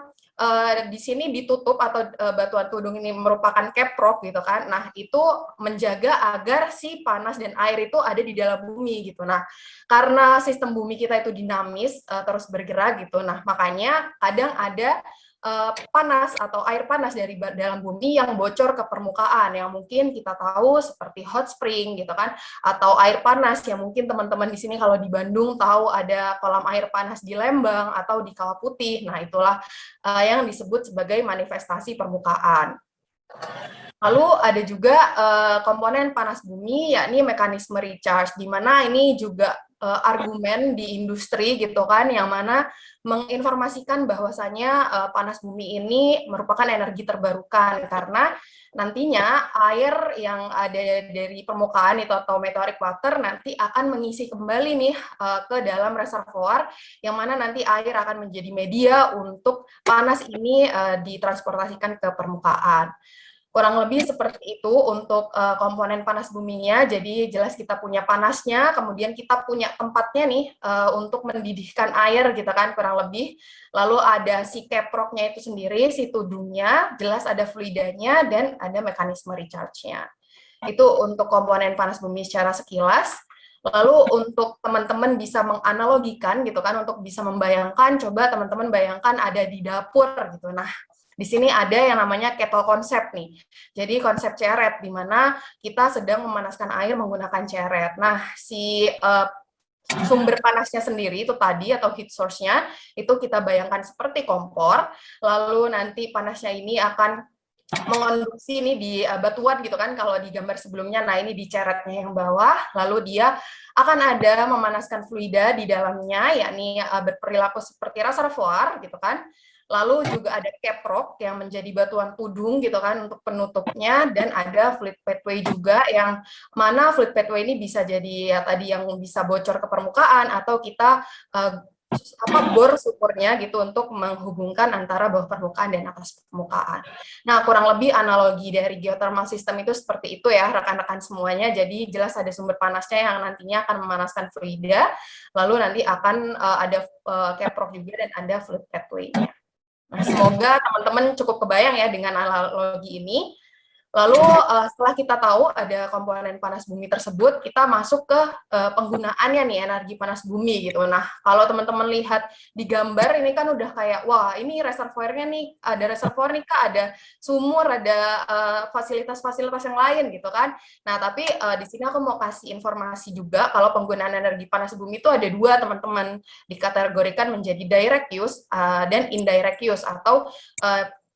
di sini ditutup atau batuan tudung ini merupakan caprock gitu kan. Nah, itu menjaga agar si panas dan air itu ada di dalam bumi gitu. Nah, karena sistem bumi kita itu dinamis terus bergerak gitu. Nah, makanya kadang ada panas atau air panas dari dalam bumi yang bocor ke permukaan yang mungkin kita tahu seperti hot spring gitu kan, atau air panas yang mungkin teman-teman di sini kalau di Bandung tahu ada kolam air panas di Lembang atau di Kawah Putih. Nah, itulah yang disebut sebagai manifestasi permukaan. Lalu ada juga komponen panas bumi, yakni mekanisme recharge, di mana ini juga argumen di industri gitu kan, yang mana menginformasikan bahwasanya panas bumi ini merupakan energi terbarukan karena nantinya air yang ada dari permukaan itu atau meteoric water nanti akan mengisi kembali nih ke dalam reservoir, yang mana nanti air akan menjadi media untuk panas ini ditransportasikan ke permukaan. Kurang lebih seperti itu untuk komponen panas buminya. Jadi jelas kita punya panasnya, kemudian kita punya tempatnya nih untuk mendidihkan air gitu kan, kurang lebih. Lalu ada si caprocknya itu sendiri, si tudungnya, jelas ada fluidanya, dan ada mekanisme recharge-nya. Itu untuk komponen panas bumi secara sekilas. Lalu untuk teman-teman bisa menganalogikan gitu kan, untuk bisa membayangkan, coba teman-teman bayangkan ada di dapur gitu. Nah, di sini ada yang namanya kettle konsep nih. Jadi konsep ceret, di mana kita sedang memanaskan air menggunakan ceret. Nah, si sumber panasnya sendiri itu tadi atau heat source-nya itu kita bayangkan seperti kompor. Lalu nanti panasnya ini akan mengonduksi ini di batuan gitu kan, kalau di gambar sebelumnya. Nah, ini di ceretnya yang bawah, lalu dia akan ada memanaskan fluida di dalamnya, yakni berperilaku seperti reservoir gitu kan. Lalu juga ada caprock yang menjadi batuan tudung gitu kan untuk penutupnya, dan ada fluid pathway juga, yang mana fluid pathway ini bisa jadi ya tadi yang bisa bocor ke permukaan, atau kita bor sukurnya gitu untuk menghubungkan antara bawah permukaan dan atas permukaan. Nah, kurang lebih analogi dari geothermal system itu seperti itu ya rekan-rekan semuanya. Jadi jelas ada sumber panasnya yang nantinya akan memanaskan fluida, lalu nanti akan ada caprock juga dan ada fluid pathway-nya. Nah, semoga teman-teman cukup kebayang ya dengan analogi ini. Lalu setelah kita tahu ada komponen panas bumi tersebut, kita masuk ke penggunaannya nih, energi panas bumi gitu. Nah, kalau teman-teman lihat di gambar ini kan udah kayak, wah ini reservoirnya nih, ada reservoir nih Kak, ada sumur, ada fasilitas-fasilitas yang lain gitu kan. Nah, tapi di sini aku mau kasih informasi juga kalau penggunaan energi panas bumi itu ada dua, teman-teman, dikategorikan menjadi direct use dan indirect use, atau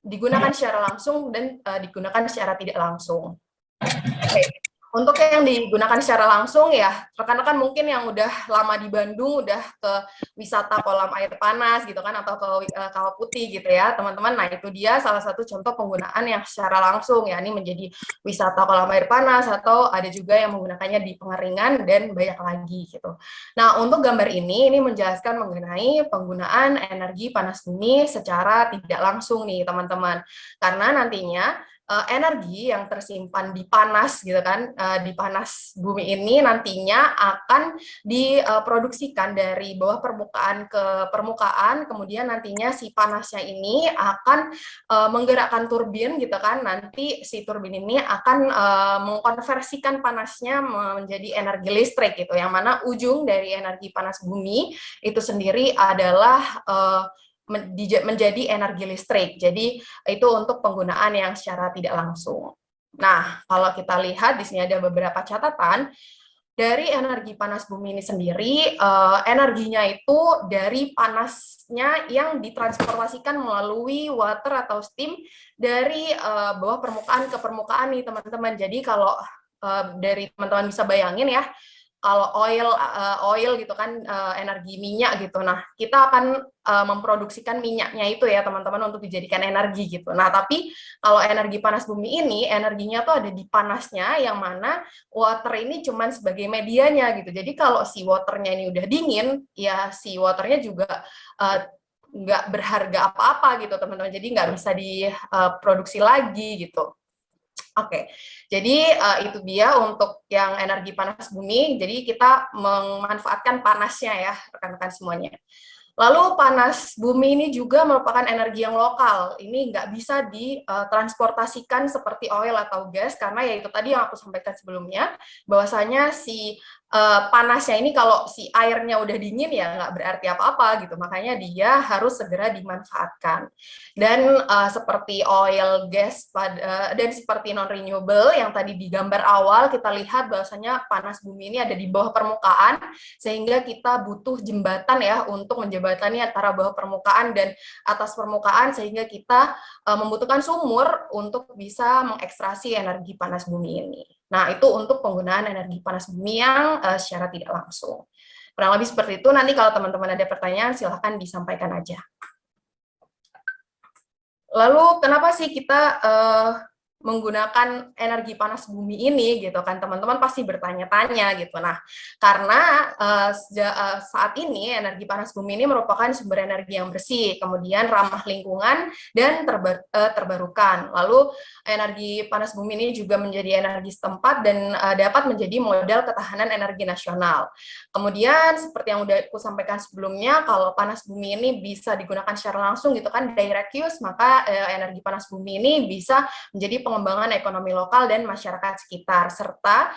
digunakan secara langsung dan digunakan secara tidak langsung. Oke. Untuk yang digunakan secara langsung ya, rekan-rekan mungkin yang udah lama di Bandung, udah ke wisata kolam air panas gitu kan, atau ke Kawah Putih gitu ya, teman-teman. Nah, itu dia salah satu contoh penggunaan yang secara langsung ya, ini menjadi wisata kolam air panas, atau ada juga yang menggunakannya di pengeringan dan banyak lagi gitu. Nah, untuk gambar ini menjelaskan mengenai penggunaan energi panas bumi secara tidak langsung nih, teman-teman. Karena nantinya energi yang tersimpan di panas gitu kan, di panas bumi ini nantinya akan diproduksikan dari bawah permukaan ke permukaan, kemudian nantinya si panasnya ini akan menggerakkan turbin gitu kan, nanti si turbin ini akan mengkonversikan panasnya menjadi energi listrik gitu, yang mana ujung dari energi panas bumi itu sendiri adalah menjadi energi listrik. Jadi itu untuk penggunaan yang secara tidak langsung. Nah, kalau kita lihat di sini ada beberapa catatan dari energi panas bumi ini sendiri, energinya itu dari panasnya yang ditransportasikan melalui water atau steam dari bawah permukaan ke permukaan nih teman-teman. Jadi kalau dari teman-teman bisa bayangin ya, kalau oil gitu kan, energi minyak gitu. Nah, kita akan memproduksikan minyaknya itu ya teman-teman untuk dijadikan energi gitu. Nah, tapi kalau energi panas bumi ini, energinya tuh ada di panasnya, yang mana water ini cuman sebagai medianya gitu. Jadi kalau si waternya ini udah dingin, ya si waternya juga nggak berharga apa-apa gitu teman-teman. Jadi nggak bisa diproduksi lagi gitu. Oke, jadi itu dia untuk yang energi panas bumi. Jadi kita memanfaatkan panasnya ya, rekan-rekan semuanya. Lalu panas bumi ini juga merupakan energi yang lokal. Ini nggak bisa ditransportasikan seperti oil atau gas, karena ya itu tadi yang aku sampaikan sebelumnya, bahwasanya si panasnya ini kalau si airnya udah dingin ya nggak berarti apa-apa gitu, makanya dia harus segera dimanfaatkan. Dan seperti oil, gas, dan seperti non-renewable yang tadi di gambar awal kita lihat bahwasanya panas bumi ini ada di bawah permukaan, sehingga kita butuh jembatan ya untuk menjembatani antara bawah permukaan dan atas permukaan, sehingga kita membutuhkan sumur untuk bisa mengekstraksi energi panas bumi ini. Nah, itu untuk penggunaan energi panas bumi yang secara tidak langsung. Kurang lebih seperti itu. Nanti kalau teman-teman ada pertanyaan, silahkan disampaikan aja. Lalu, kenapa sih kita menggunakan energi panas bumi ini gitu kan, teman-teman pasti bertanya-tanya gitu. Nah, karena saat ini energi panas bumi ini merupakan sumber energi yang bersih, kemudian ramah lingkungan dan terbarukan. Lalu energi panas bumi ini juga menjadi energi setempat dan dapat menjadi modal ketahanan energi nasional. Kemudian seperti yang udah aku sampaikan sebelumnya, kalau panas bumi ini bisa digunakan secara langsung gitu kan, direct use, maka energi panas bumi ini bisa menjadi pengembangan ekonomi lokal dan masyarakat sekitar, serta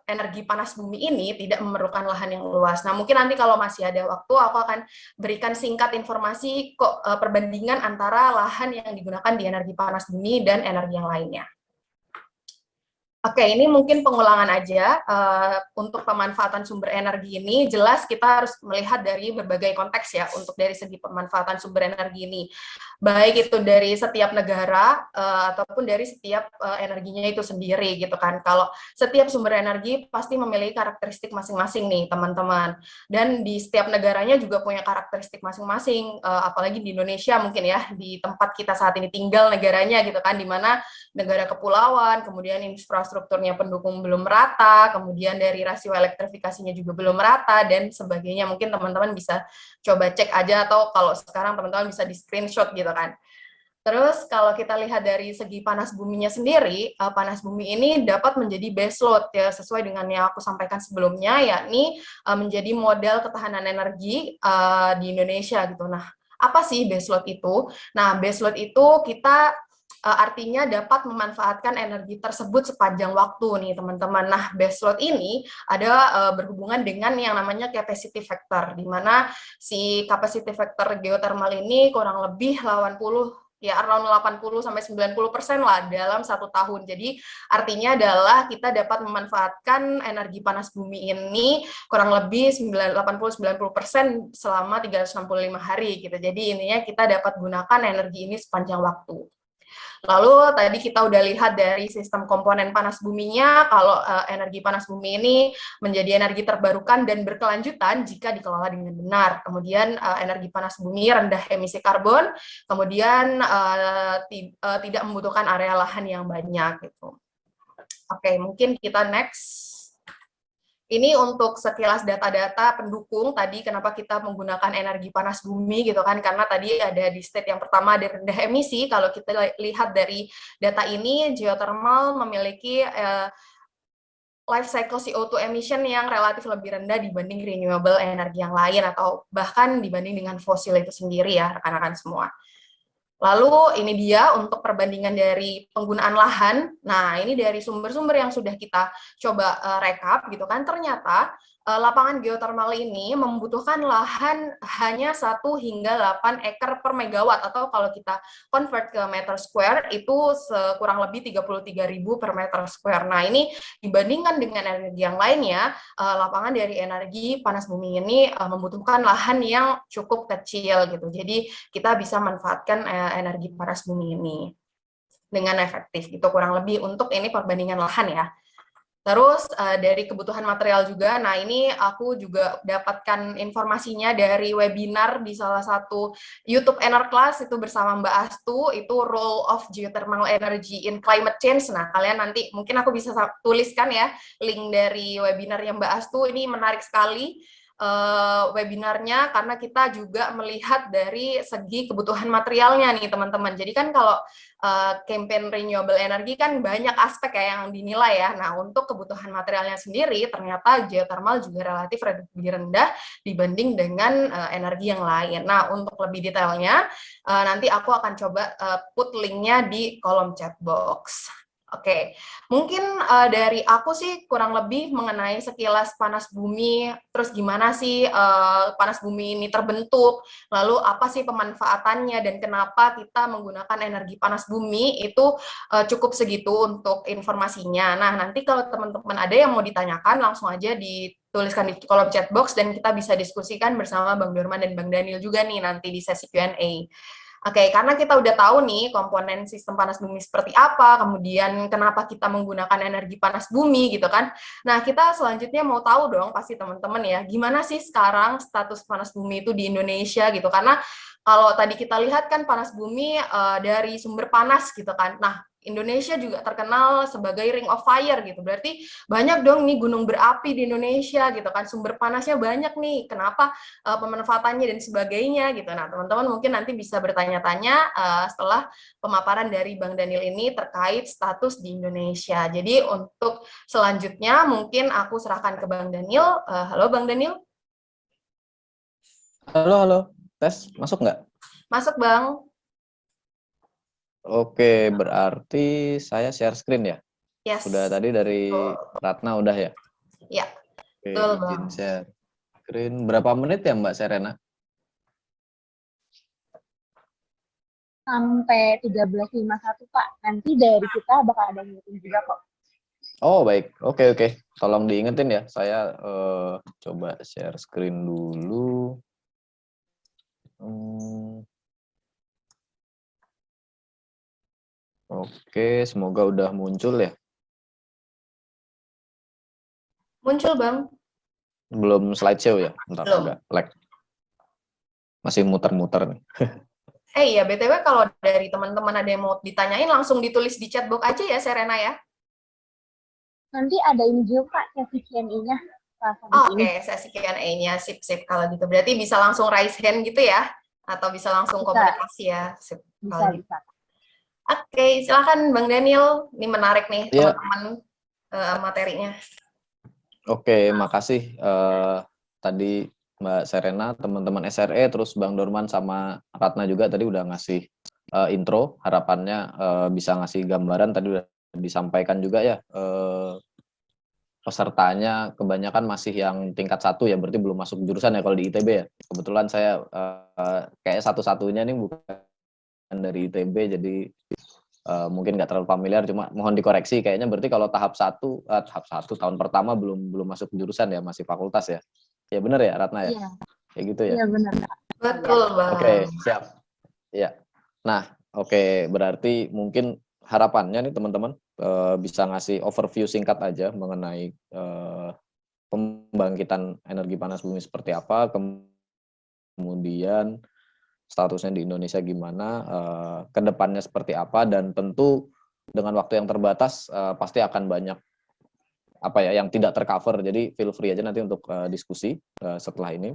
energi panas bumi ini tidak memerlukan lahan yang luas. Nah, mungkin nanti kalau masih ada waktu, aku akan berikan singkat informasi perbandingan antara lahan yang digunakan di energi panas bumi dan energi yang lainnya. Oke, ini mungkin pengulangan aja untuk pemanfaatan sumber energi ini. Jelas kita harus melihat dari berbagai konteks ya untuk dari segi pemanfaatan sumber energi ini. Baik itu dari setiap negara ataupun dari setiap energinya itu sendiri gitu kan. Kalau setiap sumber energi pasti memiliki karakteristik masing-masing nih teman-teman. Dan di setiap negaranya juga punya karakteristik masing-masing. Apalagi di Indonesia mungkin ya, di tempat kita saat ini tinggal negaranya gitu kan, di mana negara kepulauan, kemudian infrastrukturnya pendukung belum merata, kemudian dari rasio elektrifikasinya juga belum merata, dan sebagainya. Mungkin teman-teman bisa coba cek aja, atau kalau sekarang teman-teman bisa di screenshot gitu kan. Terus kalau kita lihat dari segi panas buminya sendiri, panas bumi ini dapat menjadi baseload ya, sesuai dengan yang aku sampaikan sebelumnya, yakni menjadi modal ketahanan energi di Indonesia gitu. Nah, apa sih baseload itu? Nah, baseload itu kita artinya dapat memanfaatkan energi tersebut sepanjang waktu nih teman-teman. Nah, baseload ini ada berhubungan dengan yang namanya capacity factor, di mana si capacity factor geothermal ini kurang lebih 80 ya, around 80-90% lah dalam 1 tahun. Jadi artinya adalah kita dapat memanfaatkan energi panas bumi ini kurang lebih 80-90% selama 365 hari gitu. Jadi intinya kita dapat gunakan energi ini sepanjang waktu. Lalu tadi kita udah lihat dari sistem komponen panas buminya, kalau energi panas bumi ini menjadi energi terbarukan dan berkelanjutan jika dikelola dengan benar. Kemudian energi panas bumi rendah emisi karbon, kemudian tidak membutuhkan area lahan yang banyak gitu. Oke, mungkin kita next. Ini untuk sekilas data-data pendukung tadi kenapa kita menggunakan energi panas bumi gitu kan, karena tadi ada di state yang pertama ada rendah emisi. Kalau kita lihat dari data ini, geothermal memiliki life cycle CO2 emission yang relatif lebih rendah dibanding renewable energi yang lain atau bahkan dibanding dengan fosil itu sendiri ya rekan-rekan semua. Lalu ini dia untuk perbandingan dari penggunaan lahan. Nah, ini dari sumber-sumber yang sudah kita coba rekap gitu kan, ternyata lapangan geothermal ini membutuhkan lahan hanya 1 hingga 8 ekar per megawatt, atau kalau kita convert ke meter square itu kurang lebih 33.000 per meter square. Nah, ini dibandingkan dengan energi yang lainnya, lapangan dari energi panas bumi ini membutuhkan lahan yang cukup kecil gitu. Jadi kita bisa manfaatkan energi panas bumi ini dengan efektif gitu, kurang lebih untuk ini perbandingan lahan ya. Terus dari kebutuhan material juga, nah ini aku juga dapatkan informasinya dari webinar di salah satu YouTube Enerclass itu bersama Mbak Astu, itu Role of Geothermal Energy in Climate Change. Nah kalian nanti mungkin aku bisa tuliskan ya link dari webinarnya Mbak Astu, ini menarik sekali webinarnya karena kita juga melihat dari segi kebutuhan materialnya nih teman-teman. Jadi kan kalau campaign renewable energy kan banyak aspek ya yang dinilai ya. Nah untuk kebutuhan materialnya sendiri ternyata geothermal juga relatif lebih rendah dibanding dengan energi yang lain. Nah untuk lebih detailnya nanti aku akan coba put linknya di kolom chat box. Oke, mungkin dari aku sih kurang lebih mengenai sekilas panas bumi, terus gimana sih panas bumi ini terbentuk, lalu apa sih pemanfaatannya, dan kenapa kita menggunakan energi panas bumi, itu cukup segitu untuk informasinya. Nah, nanti kalau teman-teman ada yang mau ditanyakan, langsung aja dituliskan di kolom chat box, dan kita bisa diskusikan bersama Bang Dorman dan Bang Daniel juga nih nanti di sesi Q&A. Oke, karena kita udah tahu nih komponen sistem panas bumi seperti apa, kemudian kenapa kita menggunakan energi panas bumi gitu kan. Nah, kita selanjutnya mau tahu dong pasti teman-teman ya, gimana sih sekarang status panas bumi itu di Indonesia gitu. Karena kalau tadi kita lihat kan panas bumi dari sumber panas gitu kan. Nah, Indonesia juga terkenal sebagai Ring of Fire gitu. Berarti banyak dong nih gunung berapi di Indonesia gitu kan. Sumber panasnya banyak nih. Kenapa pemanfaatannya dan sebagainya gitu. Nah, teman-teman mungkin nanti bisa bertanya-tanya setelah pemaparan dari Bang Daniel ini terkait status di Indonesia. Jadi untuk selanjutnya mungkin aku serahkan ke Bang Daniel. Halo Bang Daniel. Halo. Tes, masuk nggak? Masuk Bang. Oke, berarti saya share screen ya? Yes. Sudah tadi dari Ratna udah ya? Ya, Oke, betul izin Bang. share screen. Berapa menit ya Mbak Serena? Sampai 13.51 Pak. Nanti dari kita bakal ada meeting juga kok. Oh baik, oke. Tolong diingetin ya, saya coba share screen dulu. Oke, semoga udah muncul ya. Muncul Bang. Belum slideshow ya? Bentar, Belum. agak lag. Masih muter-muter nih. Iya, BTW kalau dari teman-teman ada yang mau ditanyain, langsung ditulis di chat box aja ya, Serena ya. Nanti ada ini juga Pak, sesi Q&A-nya. Oke, sesi Q&A-nya, sip kalau gitu. Berarti bisa langsung raise hand gitu ya? Atau bisa langsung komunikasi ya? Sip. Bisa. Oke, silakan Bang Daniel. Ini menarik nih Iya. teman-teman materinya. Oke, makasih tadi Mbak Serena, teman-teman SRE, terus Bang Dorman sama Ratna juga tadi udah ngasih intro. Harapannya bisa ngasih gambaran, tadi udah disampaikan juga ya. Pesertanya kebanyakan masih yang tingkat 1 ya, berarti belum masuk jurusan ya kalau di ITB ya. Kebetulan saya kayak satu-satunya nih bukan dari ITB, jadi mungkin nggak terlalu familiar, cuma mohon dikoreksi kayaknya berarti kalau tahap 1 tahun pertama belum masuk jurusan ya, masih fakultas ya. Ya benar ya Ratna ya? Iya. Kayak gitu ya? Iya benar. Betul Bang. Oke, siap. Ya. Nah, Oke, berarti mungkin harapannya nih teman-teman bisa ngasih overview singkat aja mengenai pembangkitan energi panas bumi seperti apa, kemudian statusnya di Indonesia gimana, ke depannya seperti apa, dan tentu dengan waktu yang terbatas pasti akan banyak apa ya yang tidak tercover. Jadi feel free aja nanti untuk diskusi setelah ini.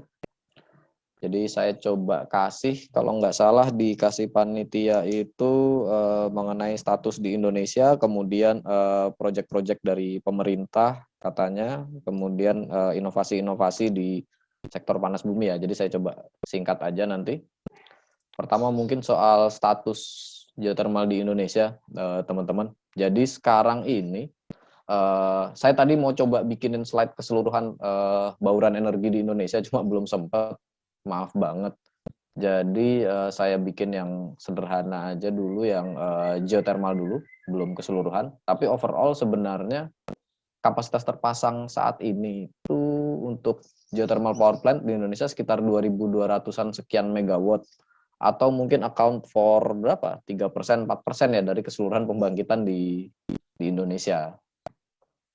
Jadi saya coba kasih, kalau nggak salah dikasih panitia itu mengenai status di Indonesia, kemudian proyek-proyek dari pemerintah katanya, kemudian inovasi-inovasi di sektor panas bumi ya. Jadi saya coba singkat aja nanti. Pertama mungkin soal status geothermal di Indonesia, teman-teman. Jadi sekarang ini, saya tadi mau coba bikinin slide keseluruhan bauran energi di Indonesia, cuma belum sempat. Maaf banget. Jadi saya bikin yang sederhana aja dulu, yang geothermal dulu, belum keseluruhan. Tapi overall sebenarnya kapasitas terpasang saat ini itu untuk geothermal power plant di Indonesia sekitar 2.200-an sekian megawatt. Atau mungkin account for berapa? 3%, 4% ya dari keseluruhan pembangkitan di Indonesia.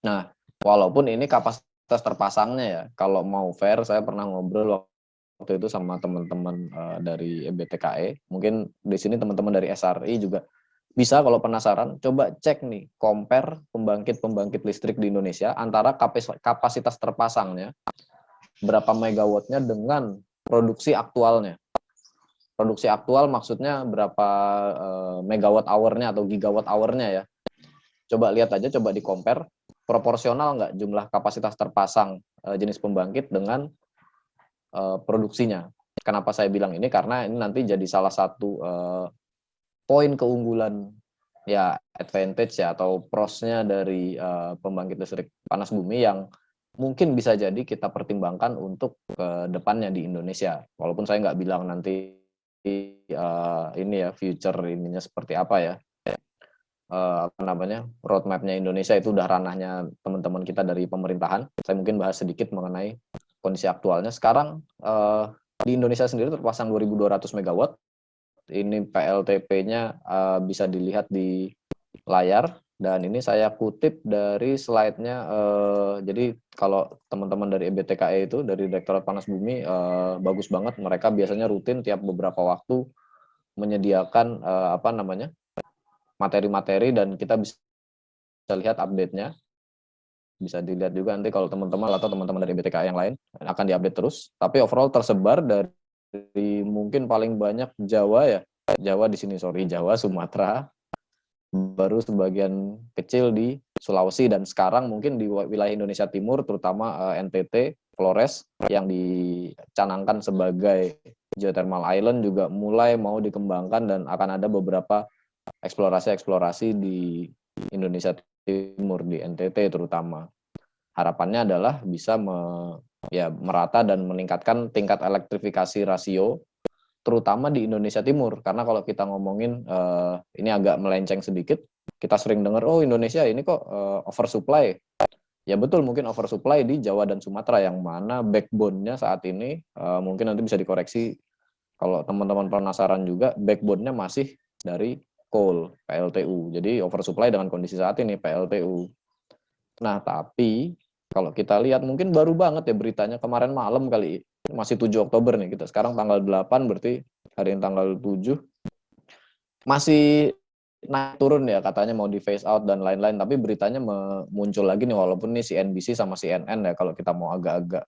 Nah, walaupun ini kapasitas terpasangnya ya, kalau mau fair, saya pernah ngobrol waktu itu sama teman-teman dari EBTKE. Mungkin di sini teman-teman dari SRI juga bisa kalau penasaran, coba cek nih, compare pembangkit listrik di Indonesia antara kapasitas terpasangnya, berapa megawattnya dengan produksi aktualnya. Produksi aktual maksudnya berapa megawatt hour-nya atau gigawatt hour-nya ya. Coba lihat aja, coba di-compare, proporsional nggak jumlah kapasitas terpasang jenis pembangkit dengan produksinya. Kenapa saya bilang ini? Karena ini nanti jadi salah satu poin keunggulan ya, advantage ya, atau pros-nya dari pembangkit listrik panas bumi yang mungkin bisa jadi kita pertimbangkan untuk ke depannya di Indonesia. Walaupun saya nggak bilang nanti ini ya future ininya seperti apa ya, apa namanya, roadmap-nya Indonesia itu udah ranahnya teman-teman kita dari pemerintahan. Saya mungkin bahas sedikit mengenai kondisi aktualnya. Sekarang di Indonesia sendiri terpasang 2.200 megawatt. Ini PLTP-nya bisa dilihat di layar. Dan ini saya kutip dari slide-nya. Jadi kalau teman-teman dari EBTKE itu, dari Direktorat Panas Bumi, bagus banget. Mereka biasanya rutin tiap beberapa waktu menyediakan apa namanya, materi-materi, dan kita bisa lihat update-nya. Bisa dilihat juga nanti kalau teman-teman atau teman-teman dari EBTKE yang lain akan diupdate terus. Tapi overall tersebar dari mungkin paling banyak Jawa ya. Jawa di sini, sorry, Jawa, Sumatera, baru sebagian kecil di Sulawesi, dan sekarang mungkin di wilayah Indonesia Timur, terutama NTT, Flores, yang dicanangkan sebagai geothermal island juga mulai mau dikembangkan, dan akan ada beberapa eksplorasi di Indonesia Timur, di NTT terutama. Harapannya adalah bisa merata dan meningkatkan tingkat elektrifikasi rasio, terutama di Indonesia Timur. Karena kalau kita ngomongin, ini agak melenceng sedikit, kita sering dengar, oh Indonesia ini kok oversupply. Ya betul, mungkin oversupply di Jawa dan Sumatera, yang mana backbone-nya saat ini, mungkin nanti bisa dikoreksi kalau teman-teman penasaran juga, backbone-nya masih dari coal, PLTU. Jadi oversupply dengan kondisi saat ini, PLTU. Nah, tapi kalau kita lihat, mungkin baru banget ya beritanya kemarin malam kali, masih 7 Oktober nih, kita sekarang tanggal 8, berarti hari ini tanggal 7, masih naik turun ya, katanya mau di phase out dan lain-lain, tapi beritanya muncul lagi nih, walaupun nih CNBC sama CNN ya, kalau kita mau agak-agak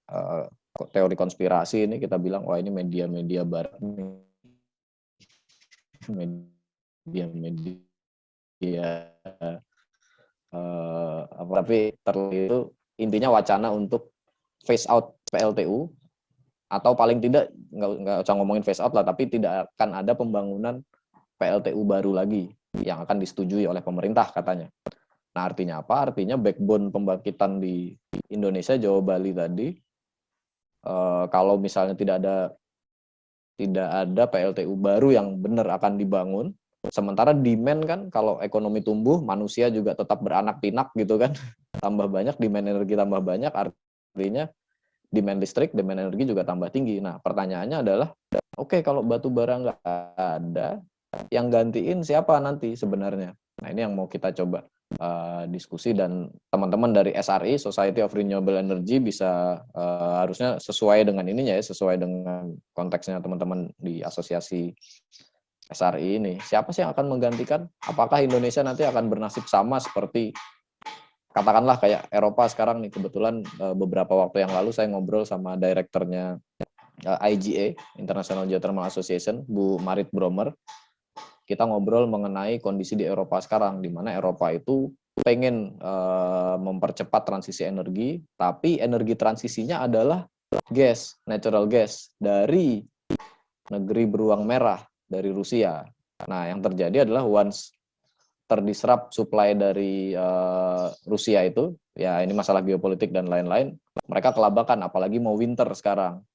teori konspirasi ini, kita bilang, wah ini media-media barat nih, media-media tapi itu intinya wacana untuk phase out PLTU, atau paling tidak nggak usah ngomongin phase out lah, tapi tidak akan ada pembangunan PLTU baru lagi yang akan disetujui oleh pemerintah katanya. Nah, artinya apa? Artinya backbone pembangkitan di Indonesia, Jawa, Bali tadi, kalau misalnya tidak ada PLTU baru yang benar akan dibangun, sementara demand kan, kalau ekonomi tumbuh, manusia juga tetap beranak pinak gitu kan, tambah banyak, demand energi tambah banyak, artinya demand listrik, demand energi juga tambah tinggi. Nah, pertanyaannya adalah, oke, kalau batu bara nggak ada, yang gantiin siapa nanti sebenarnya. Nah, ini yang mau kita coba diskusi, dan teman-teman dari SRI, Society of Renewable Energy, bisa harusnya sesuai dengan ininya ya, sesuai dengan konteksnya teman-teman di asosiasi SRI ini. Siapa sih yang akan menggantikan? Apakah Indonesia nanti akan bernasib sama seperti katakanlah kayak Eropa sekarang nih? Kebetulan beberapa waktu yang lalu saya ngobrol sama direkturnya IGA, International Geothermal Association, Bu Marit Bromer. Kita ngobrol mengenai kondisi di Eropa sekarang, di mana Eropa itu pengen mempercepat transisi energi, tapi energi transisinya adalah gas, natural gas, dari negeri beruang merah, dari Rusia. Nah, yang terjadi adalah once terdisrupt supply dari Rusia itu, ya ini masalah geopolitik dan lain-lain, mereka kelabakan, apalagi mau winter sekarang.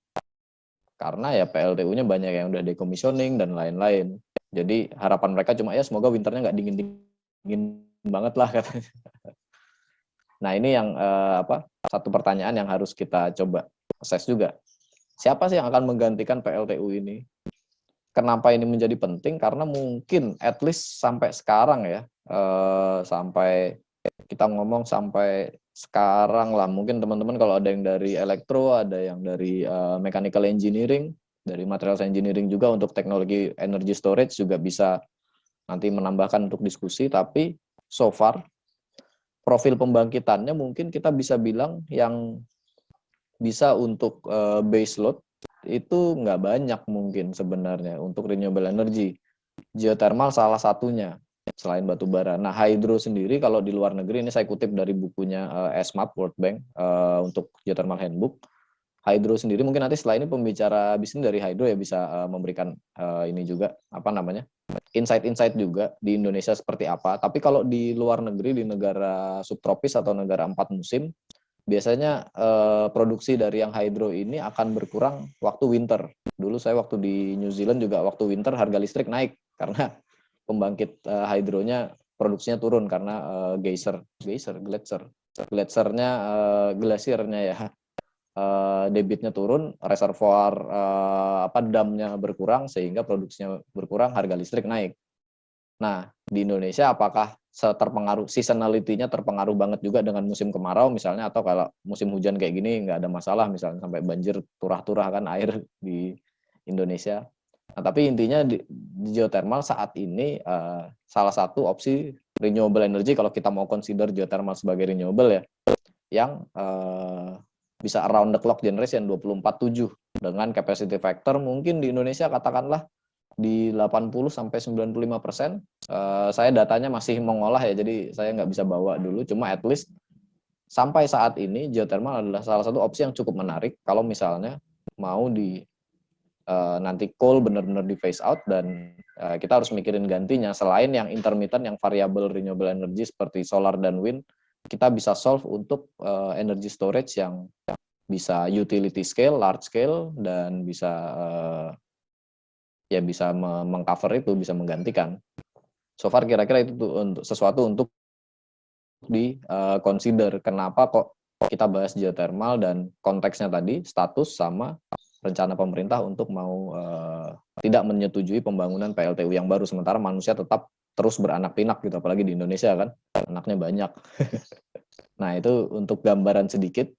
Karena ya PLTU-nya banyak yang udah decommissioning dan lain-lain. Jadi harapan mereka cuma ya semoga winternya nggak dingin banget lah katanya. Nah, ini yang satu pertanyaan yang harus kita coba assess juga. Siapa sih yang akan menggantikan PLTU ini? Kenapa ini menjadi penting? Karena mungkin at least sampai sekarang ya, sampai kita ngomong sampai sekarang lah, mungkin teman-teman kalau ada yang dari elektro, ada yang dari mechanical engineering, dari materials engineering juga untuk teknologi energy storage juga bisa nanti menambahkan untuk diskusi. Tapi so far profil pembangkitannya mungkin kita bisa bilang yang bisa untuk base load itu nggak banyak mungkin sebenarnya untuk renewable energy. Geothermal salah satunya selain batu bara. Nah, hydro sendiri kalau di luar negeri, ini saya kutip dari bukunya ESMAP World Bank untuk Geothermal Handbook. Hydro sendiri mungkin nanti setelah ini pembicara bisnis dari hydro ya bisa memberikan ini juga insight-insight juga di Indonesia seperti apa. Tapi kalau di luar negeri, di negara subtropis atau negara 4 musim, biasanya produksi dari yang hydro ini akan berkurang waktu winter. Dulu saya waktu di New Zealand juga waktu winter harga listrik naik karena pembangkit hidronya produksinya turun karena glasiernya ya, debitnya turun, reservoir damnya berkurang sehingga produksinya berkurang, harga listrik naik. Nah, di Indonesia apakah terpengaruh, seasonality-nya terpengaruh banget juga dengan musim kemarau misalnya, atau kalau musim hujan kayak gini nggak ada masalah misalnya sampai banjir turah-turah kan air di Indonesia. Nah, tapi intinya di geothermal saat ini salah satu opsi renewable energy kalau kita mau consider geothermal sebagai renewable ya, yang bisa around the clock generation 24/7 dengan capacity factor mungkin di Indonesia katakanlah di 80-95%. Saya datanya masih mengolah ya, jadi saya nggak bisa bawa dulu, cuma at least sampai saat ini geothermal adalah salah satu opsi yang cukup menarik kalau misalnya mau nanti coal benar-benar di phase out, dan kita harus mikirin gantinya. Selain yang intermittent, yang variable renewable energy seperti solar dan wind, kita bisa solve untuk energy storage yang bisa utility scale, large scale, dan bisa bisa mengcover itu, bisa menggantikan. So far kira-kira itu untuk sesuatu untuk di consider. Kenapa kok kita bahas geothermal, dan konteksnya tadi status sama rencana pemerintah untuk mau tidak menyetujui pembangunan PLTU yang baru, sementara manusia tetap terus beranak pinak gitu, apalagi di Indonesia kan anaknya banyak. Nah, itu untuk gambaran sedikit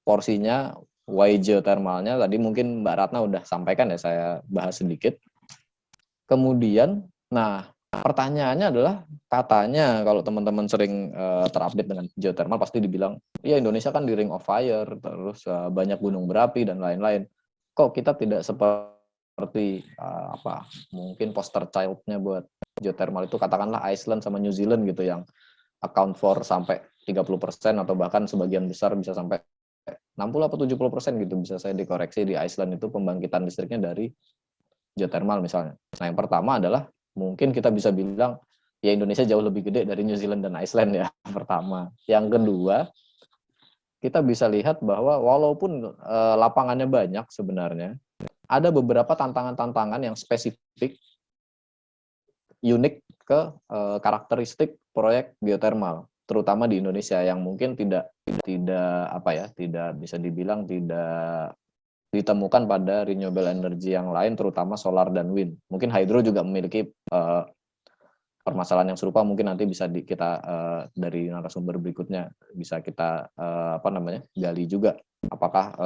porsinya why geothermalnya tadi mungkin Mbak Ratna udah sampaikan ya, saya bahas sedikit. Kemudian, nah pertanyaannya adalah, katanya kalau teman-teman sering terupdate dengan geothermal pasti dibilang, ya Indonesia kan di ring of fire, terus banyak gunung berapi dan lain-lain. Kok kita tidak seperti mungkin poster child-nya buat geothermal itu katakanlah Iceland sama New Zealand gitu, yang account for sampai 30% atau bahkan sebagian besar bisa sampai 60 atau 70% gitu, bisa saya dikoreksi, di Iceland itu pembangkitan listriknya dari geothermal misalnya. Nah, yang pertama adalah mungkin kita bisa bilang ya Indonesia jauh lebih gede dari New Zealand dan Iceland ya, pertama. Yang kedua, kita bisa lihat bahwa walaupun lapangannya banyak sebenarnya, ada beberapa tantangan-tantangan yang spesifik, unik ke karakteristik proyek geothermal, terutama di Indonesia, yang mungkin tidak bisa dibilang tidak ditemukan pada renewable energy yang lain, terutama solar dan wind. Mungkin hydro juga memiliki permasalahan yang serupa, mungkin nanti bisa kita dari narasumber berikutnya bisa kita gali juga apakah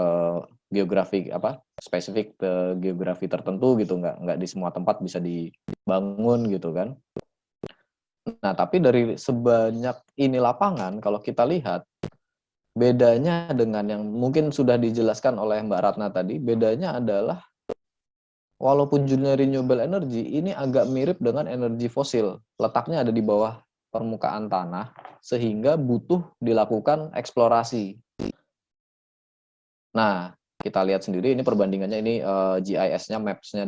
geografi spesifik ke geografi tertentu gitu, nggak di semua tempat bisa dibangun gitu kan. Nah, tapi dari sebanyak ini lapangan kalau kita lihat bedanya dengan yang mungkin sudah dijelaskan oleh Mbak Ratna tadi, bedanya adalah walaupun judulnya renewable energy, ini agak mirip dengan energi fosil. Letaknya ada di bawah permukaan tanah, sehingga butuh dilakukan eksplorasi. Nah, kita lihat sendiri ini perbandingannya, ini GIS-nya, maps-nya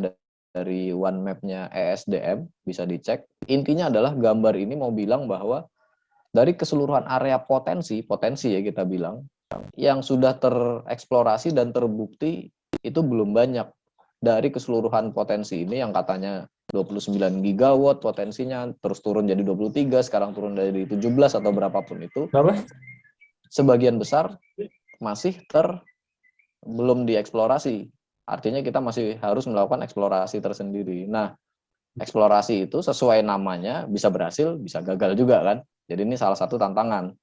dari One Map-nya ESDM, bisa dicek. Intinya adalah gambar ini mau bilang bahwa dari keseluruhan area potensi ya kita bilang, yang sudah tereksplorasi dan terbukti itu belum banyak. Dari keseluruhan potensi ini yang katanya 29 gigawatt potensinya, terus turun jadi 23, sekarang turun dari 17 atau berapapun itu. Berapa? Sebagian besar masih belum dieksplorasi. Artinya kita masih harus melakukan eksplorasi tersendiri. Nah, eksplorasi itu sesuai namanya bisa berhasil, bisa gagal juga kan. Jadi ini salah satu tantangan.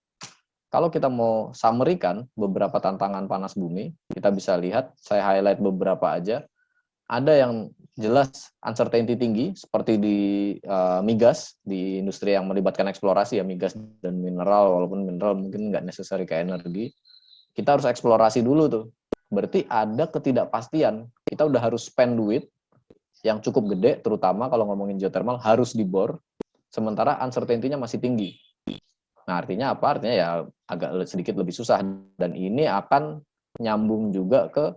Kalau kita mau summary-kan beberapa tantangan panas bumi, kita bisa lihat, saya highlight beberapa aja. Ada yang jelas uncertainty tinggi, seperti di migas, di industri yang melibatkan eksplorasi ya, migas dan mineral, walaupun mineral mungkin nggak necessary ke energi. Kita harus eksplorasi dulu tuh. Berarti ada ketidakpastian. Kita udah harus spend duit yang cukup gede, terutama kalau ngomongin geothermal, harus dibor, sementara uncertainty-nya masih tinggi. Nah, artinya apa? Artinya ya agak sedikit lebih susah. Dan ini akan nyambung juga ke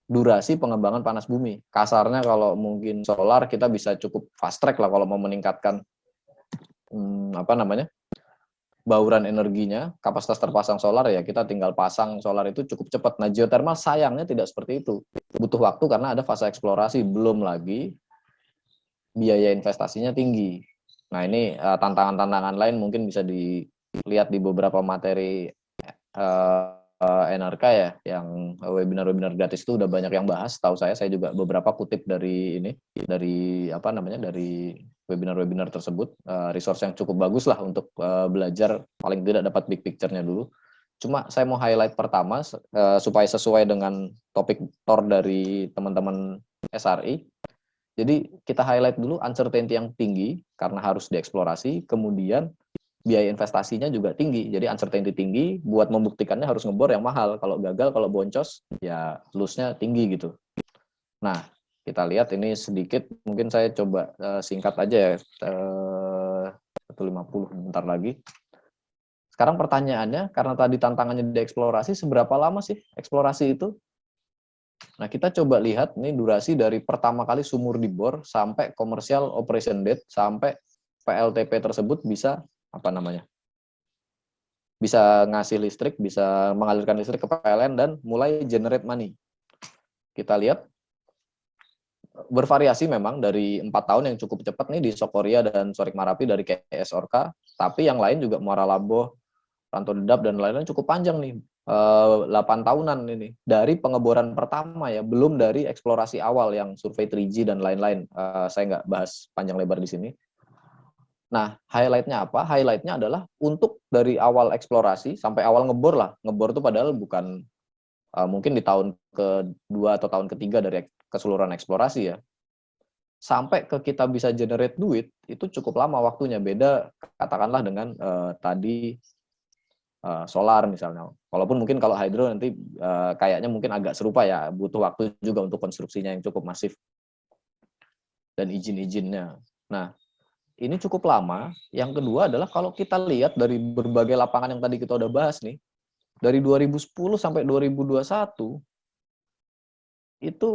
durasi pengembangan panas bumi. Kasarnya kalau mungkin solar kita bisa cukup fast track lah kalau mau meningkatkan bauran energinya, kapasitas terpasang solar ya kita tinggal pasang solar itu cukup cepat. Nah, geothermal sayangnya tidak seperti itu. Butuh waktu karena ada fase eksplorasi, belum lagi biaya investasinya tinggi. Nah, ini tantangan-tantangan lain mungkin bisa dilihat di beberapa materi NRK ya, yang webinar-webinar gratis itu udah banyak yang bahas. Tahu saya juga beberapa kutip dari ini, dari webinar-webinar tersebut, resource yang cukup bagus lah untuk belajar, paling tidak dapat big picture-nya dulu. Cuma saya mau highlight pertama supaya sesuai dengan topik tor dari teman-teman SRI. Jadi kita highlight dulu uncertainty yang tinggi karena harus dieksplorasi, kemudian biaya investasinya juga tinggi. Jadi uncertainty tinggi, buat membuktikannya harus ngebor yang mahal. Kalau gagal, kalau boncos, ya loss-nya tinggi gitu. Nah, kita lihat ini sedikit, mungkin saya coba singkat aja ya, 150 bentar lagi. Sekarang pertanyaannya, karena tadi tantangannya dieksplorasi, seberapa lama sih eksplorasi itu? Nah, kita coba lihat ini durasi dari pertama kali sumur dibor sampai commercial operation date, sampai PLTP tersebut bisa bisa ngasih listrik, bisa mengalirkan listrik ke PLN dan mulai generate money. Kita lihat bervariasi memang dari 4 tahun yang cukup cepat nih di Sokoria dan Sorik Marapi dari KS Orka, tapi yang lain juga Muara Laboh, Ranto Dedap dan lain-lain cukup panjang nih, 8 tahunan ini dari pengeboran pertama ya, belum dari eksplorasi awal yang survei 3G dan lain-lain. Saya nggak bahas panjang lebar di sini. Nah, highlight-nya apa? Highlight-nya adalah untuk dari awal eksplorasi sampai awal ngebor lah. Ngebor itu padahal bukan mungkin di tahun kedua atau tahun ketiga dari keseluruhan eksplorasi ya. Sampai ke kita bisa generate duit, itu cukup lama waktunya. Beda katakanlah dengan tadi solar misalnya. Walaupun mungkin kalau hydro nanti kayaknya mungkin agak serupa ya. Butuh waktu juga untuk konstruksinya yang cukup masif. Dan izin-izinnya. Nah, ini cukup lama. Yang kedua adalah kalau kita lihat dari berbagai lapangan yang tadi kita udah bahas nih, dari 2010 sampai 2021, itu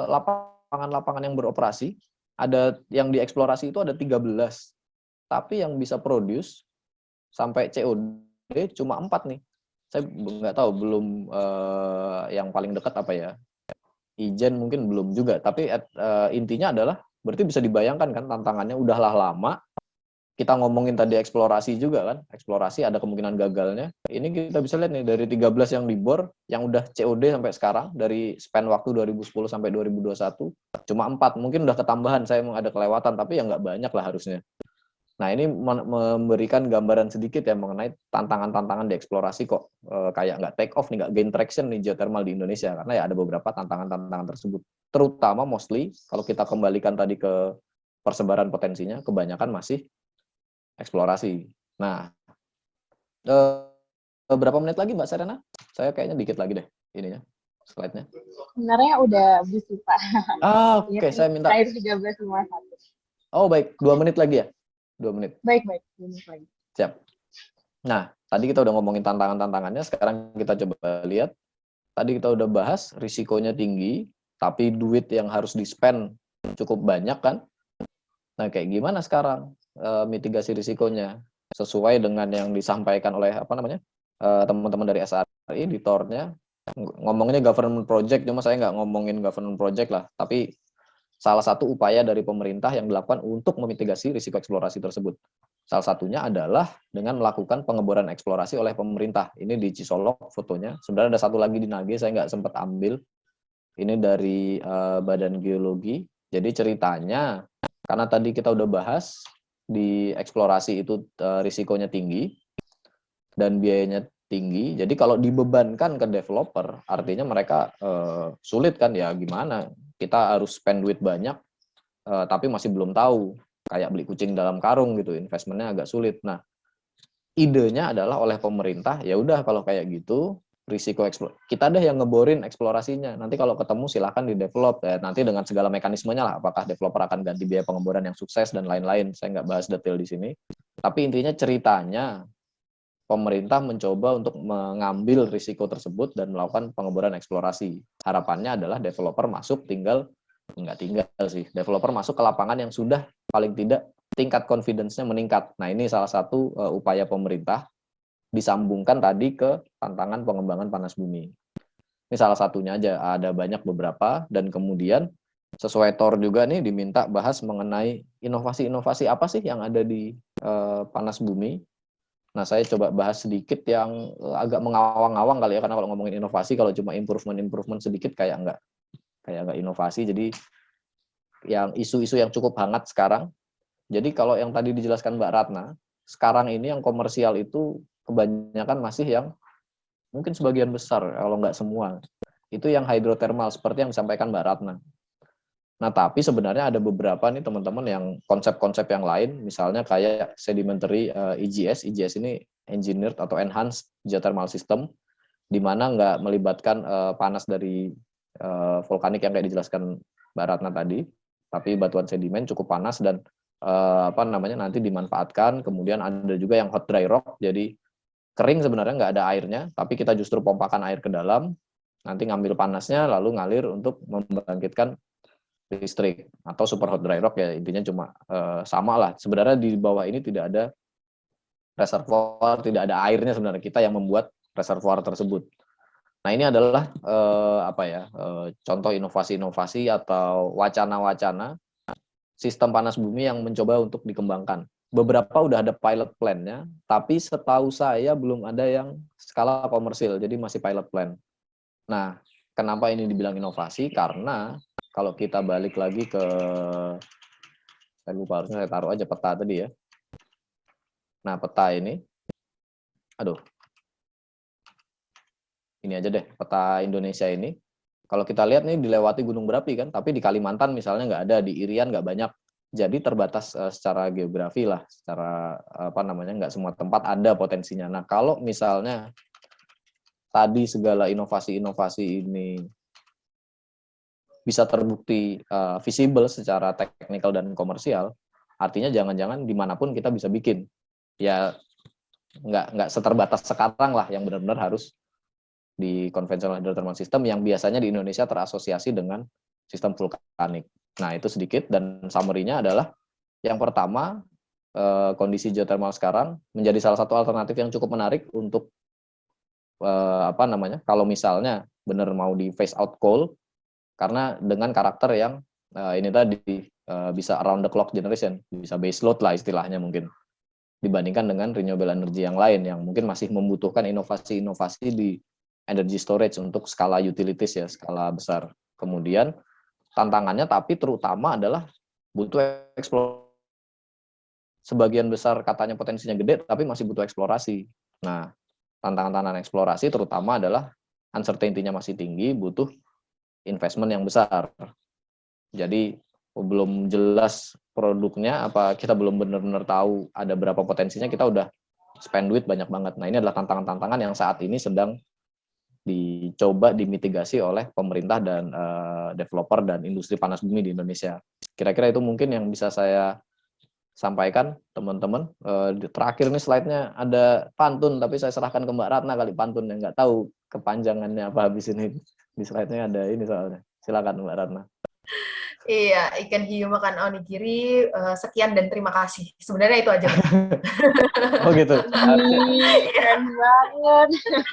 lapangan-lapangan yang beroperasi, ada yang dieksplorasi itu ada 13. Tapi yang bisa produce sampai COD cuma 4 nih. Saya nggak tahu, belum yang paling dekat apa ya. Ijen mungkin belum juga. Tapi intinya adalah berarti bisa dibayangkan kan tantangannya udahlah lama, kita ngomongin tadi eksplorasi juga kan, eksplorasi ada kemungkinan gagalnya. Ini kita bisa lihat nih dari 13 yang dibor, yang udah COD sampai sekarang, dari span waktu 2010 sampai 2021, cuma 4. Mungkin udah ketambahan, saya emang ada kelewatan, tapi ya nggak banyak lah harusnya. Nah ini memberikan gambaran sedikit ya mengenai tantangan-tantangan di eksplorasi kok kayak nggak take off nih, nggak gain traction nih geothermal di Indonesia, karena ya ada beberapa tantangan-tantangan tersebut. Terutama mostly, kalau kita kembalikan tadi ke persebaran potensinya, kebanyakan masih eksplorasi. Nah, berapa menit lagi Mbak Serena? Saya kayaknya dikit lagi deh ininya, slide-nya. Sebenarnya udah busy, Pak. Oke, saya minta. Terakhir 13.51. Oh baik, 2 menit lagi ya? 2 menit. Baik, 2 menit lagi. Siap. Nah, tadi kita udah ngomongin tantangan-tantangannya, sekarang kita coba lihat. Tadi kita udah bahas risikonya tinggi, tapi duit yang harus di-spend cukup banyak kan? Nah, kayak gimana sekarang mitigasi risikonya sesuai dengan yang disampaikan oleh teman-teman dari SRI di TOR-nya, ngomongnya government project, cuma saya nggak ngomongin government project lah, tapi salah satu upaya dari pemerintah yang dilakukan untuk memitigasi risiko eksplorasi tersebut. Salah satunya adalah dengan melakukan pengeboran eksplorasi oleh pemerintah. Ini di Cisolok fotonya. Sebenarnya ada satu lagi di Nage, saya nggak sempat ambil. Ini dari Badan Geologi. Jadi ceritanya, karena tadi kita udah bahas, di eksplorasi itu risikonya tinggi dan biayanya tinggi. Jadi kalau dibebankan ke developer, artinya mereka sulit kan ya, gimana? Kita harus spend duit banyak, tapi masih belum tahu. Kayak beli kucing dalam karung gitu, investmentnya agak sulit. Nah, idenya adalah oleh pemerintah, ya udah kalau kayak gitu, risiko kita deh yang ngeborin eksplorasinya. Nanti kalau ketemu silahkan di develop, nanti dengan segala mekanismenya lah, apakah developer akan ganti biaya pengeboran yang sukses dan lain-lain. Saya nggak bahas detail di sini. Tapi intinya ceritanya, pemerintah mencoba untuk mengambil risiko tersebut dan melakukan pengeboran eksplorasi. Harapannya adalah developer masuk developer masuk ke lapangan yang sudah paling tidak tingkat confidence-nya meningkat. Nah, ini salah satu upaya pemerintah disambungkan tadi ke tantangan pengembangan panas bumi. Ini salah satunya aja, ada banyak beberapa, dan kemudian sesuai TOR juga nih diminta bahas mengenai inovasi-inovasi apa sih yang ada di panas bumi. Nah, saya coba bahas sedikit yang agak mengawang-awang kali ya, karena kalau ngomongin inovasi, kalau cuma improvement sedikit kayak nggak inovasi. Jadi yang isu-isu yang cukup hangat sekarang. Jadi kalau yang tadi dijelaskan Mbak Ratna, sekarang ini yang komersial itu kebanyakan masih yang mungkin sebagian besar, kalau nggak semua, itu yang hidrotermal seperti yang disampaikan Mbak Ratna. Nah, tapi sebenarnya ada beberapa nih teman-teman yang konsep-konsep yang lain, misalnya kayak sedimentary EGS. EGS ini engineered atau enhanced geothermal system, di mana nggak melibatkan panas dari vulkanik yang kayak dijelaskan Mbak Ratna tadi, tapi batuan sedimen cukup panas dan nanti dimanfaatkan. Kemudian ada juga yang hot dry rock, jadi kering sebenarnya nggak ada airnya, tapi kita justru pompakan air ke dalam, nanti ngambil panasnya lalu ngalir untuk membangkitkan listrik, atau super hot dry rock ya, intinya cuma sama lah. Sebenarnya di bawah ini tidak ada reservoir, tidak ada airnya sebenarnya, kita yang membuat reservoir tersebut. Nah, ini adalah contoh inovasi-inovasi atau wacana-wacana sistem panas bumi yang mencoba untuk dikembangkan. Beberapa udah ada pilot plan-nya, tapi setahu saya belum ada yang skala komersil, jadi masih pilot plan. Nah, kenapa ini dibilang inovasi? Karena kalau kita balik lagi ke, saya lupa, harusnya saya taruh aja peta tadi ya. Nah, peta ini, ini aja deh, peta Indonesia ini. Kalau kita lihat nih dilewati gunung berapi kan, tapi di Kalimantan misalnya nggak ada, di Irian nggak banyak. Jadi terbatas secara geografi lah, secara nggak semua tempat ada potensinya. Nah, kalau misalnya tadi segala inovasi-inovasi ini bisa terbukti visible secara teknikal dan komersial, artinya jangan-jangan dimanapun kita bisa bikin. Ya nggak seterbatas sekarang lah, yang benar-benar harus di konvensional hydrothermal system yang biasanya di Indonesia terasosiasi dengan sistem vulkanik. Nah, itu sedikit, dan summary-nya adalah yang pertama, kondisi geothermal sekarang menjadi salah satu alternatif yang cukup menarik untuk kalau misalnya benar mau di phase out coal, karena dengan karakter yang ini tadi bisa around the clock generation, bisa base load lah istilahnya mungkin. dibandingkan dengan renewable energy yang lain yang mungkin masih membutuhkan inovasi-inovasi di energy storage untuk skala utilities ya, skala besar. Kemudian tantangannya tapi terutama adalah butuh eksplorasi. Sebagian besar katanya potensinya gede tapi masih butuh eksplorasi. Nah, tantangan-tantangan eksplorasi terutama adalah uncertainty-nya masih tinggi, butuh investment yang besar. Jadi belum jelas produknya, apa kita belum benar-benar tahu ada berapa potensinya, kita udah spend duit banyak banget. Nah, ini adalah tantangan-tantangan yang saat ini sedang dicoba dimitigasi oleh pemerintah dan developer dan industri panas bumi di Indonesia. Kira-kira itu mungkin yang bisa saya sampaikan, teman-teman. Terakhir nih slide-nya ada pantun, tapi saya serahkan ke Mbak Ratna kali pantunnya. Nggak tahu kepanjangannya apa habis ini. Di slide-nya ada ini soalnya. Silakan Mbak Ratna. Iya, ikan hiu makan onigiri, sekian dan terima kasih. Sebenarnya itu aja. Oh gitu. Keren banget.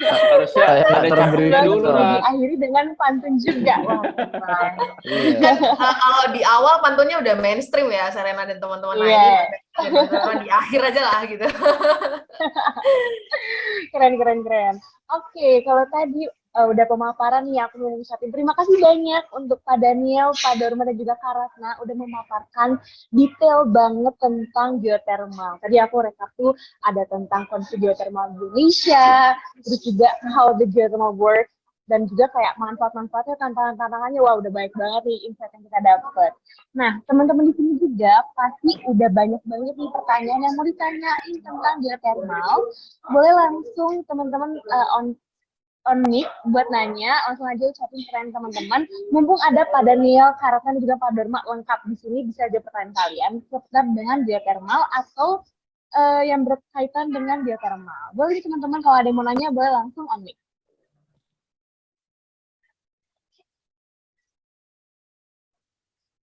Harusnya Saya nggak ada terberi captionnya Banget dulu, loh, Rat. diakhiri dengan pantun juga. Wah, keren. Iya. Kan kalau di awal pantunnya udah mainstream ya, Serena dan teman-teman. Nah, Iya. ini teman-teman di akhir aja lah gitu. Keren. Oke, kalau tadi udah pemaparan nih, aku mau ngucapin terima kasih banyak untuk Pak Daniel, Pak Dorma, dan juga Kak Ratna udah memaparkan detail banget tentang geothermal. Tadi aku rekap tuh ada tentang konsep geothermal Indonesia, terus juga how the geothermal works, dan juga kayak manfaat-manfaatnya, tantangan-tantangannya. Wah, udah baik banget nih insight yang kita dapat. Nah, teman-teman di sini juga pasti udah banyak banget nih pertanyaan yang mau ditanyain tentang geothermal. Boleh langsung teman-teman on mic buat nanya, langsung aja ucapin keren teman-teman. Mumpung ada Pak Daniel, Kak Ratna, dan juga Pak Dorma lengkap di sini, bisa aja pertanyaan kalian seputar dengan geothermal atau yang berkaitan dengan geothermal. Boleh teman-teman kalau ada yang mau nanya, boleh langsung on mic.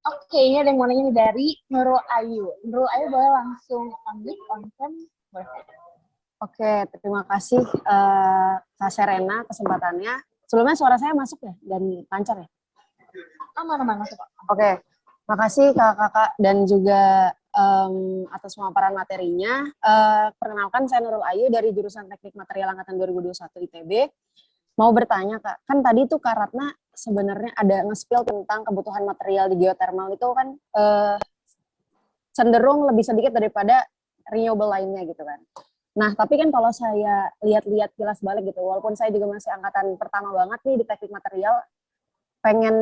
Oke, ini ada yang mau nanya nih dari Nurul Ayu. Nurul Ayu boleh langsung on mic, on cam, boleh. Oke, terima kasih Kak Serena kesempatannya. Sebelumnya suara saya masuk ya dan lancar ya? Aman, masuk Pak. Oke, makasih kakak-kakak dan juga atas pemaparan materinya. Perkenalkan, saya Nurul Ayu dari jurusan Teknik Material Angkatan 2021 ITB. Mau bertanya Kak, kan tadi tuh Kak Ratna sebenarnya ada nge-spill tentang kebutuhan material di geothermal itu kan cenderung lebih sedikit daripada renewable lainnya gitu kan. Nah, tapi kan kalau saya lihat-lihat kilas balik gitu, walaupun saya juga masih angkatan pertama banget nih di teknik material,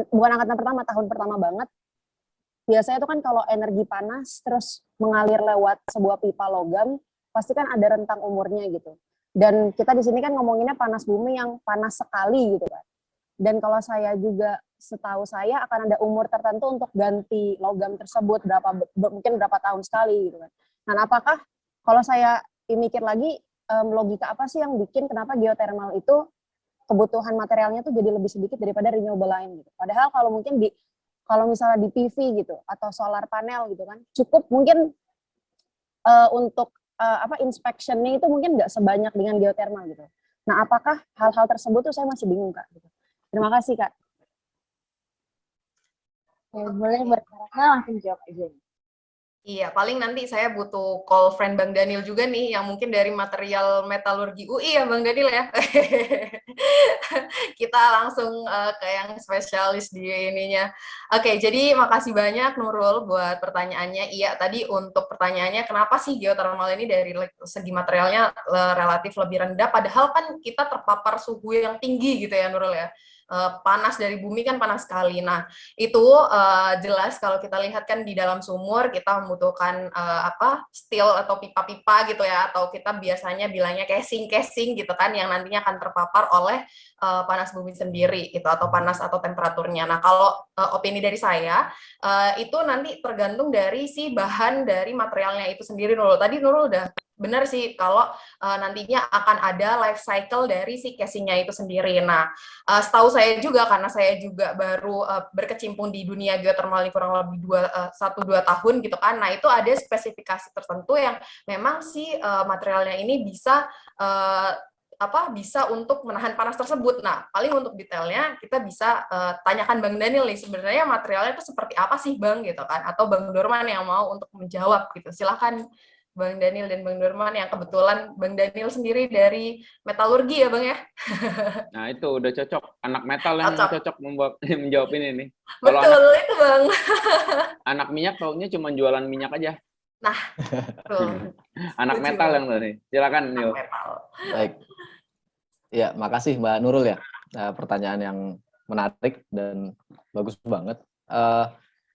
bukan angkatan pertama, tahun pertama banget, biasanya itu kan kalau energi panas terus mengalir lewat sebuah pipa logam, pasti kan ada rentang umurnya gitu. Dan kita di sini kan ngomonginnya panas bumi yang panas sekali gitu kan. Dan kalau saya juga, setahu saya akan ada umur tertentu untuk ganti logam tersebut, mungkin berapa tahun sekali gitu kan. Nah, apakah kalau saya mikir lagi, logika apa sih yang bikin kenapa geothermal itu kebutuhan materialnya tuh jadi lebih sedikit daripada renewable lain gitu. Padahal kalau mungkin kalau misalnya di PV gitu atau solar panel gitu kan, cukup mungkin untuk inspection-nya itu mungkin nggak sebanyak dengan geothermal gitu. Nah, apakah hal-hal tersebut tuh saya masih bingung Kak. Gitu. Terima kasih Kak. Oke, boleh buat Kak Ratna langsung jawab aja. Iya, paling nanti saya butuh call friend Bang Daniel juga nih, yang mungkin dari material metalurgi UI ya Bang Daniel ya. Kita langsung ke yang spesialis di ininya. Oke, jadi makasih banyak Nurul buat pertanyaannya. Iya, tadi untuk pertanyaannya kenapa sih geothermal ini dari segi materialnya relatif lebih rendah, padahal kan kita terpapar suhu yang tinggi gitu ya Nurul ya. Panas dari bumi kan panas sekali. Nah, itu jelas kalau kita lihat kan di dalam sumur kita membutuhkan steel atau pipa-pipa gitu ya, atau kita biasanya bilangnya casing gitu kan, yang nantinya akan terpapar oleh panas bumi sendiri gitu, atau panas atau temperaturnya. Nah, kalau opini dari saya itu nanti tergantung dari si bahan dari materialnya itu sendiri. Tadi Nurul udah benar sih kalau nantinya akan ada life cycle dari si casingnya itu sendiri. Nah, setahu saya juga, karena saya juga baru berkecimpung di dunia geothermal kurang lebih 1-2 tahun gitu kan. Nah, itu ada spesifikasi tertentu yang memang si materialnya ini bisa bisa untuk menahan panas tersebut. Nah, paling untuk detailnya kita bisa tanyakan Bang Daniel nih, sebenarnya materialnya itu seperti apa sih Bang gitu kan, atau Bang Dorman yang mau untuk menjawab gitu. Silakan Bang Daniel dan Bang Dorman, yang kebetulan Bang Daniel sendiri dari metalurgi ya Bang ya? Nah, itu udah cocok. Anak metal yang Cocok. cocok menjawab ini nih. Kalau Betul, itu Bang. anak minyak taunya cuma jualan minyak aja. Nah, betul. Anak Setuju metal banget. yang tadi. Silakan, Anak Nil. metal. Baik. Ya, makasih Mbak Nurul ya. Pertanyaan yang menarik dan bagus banget.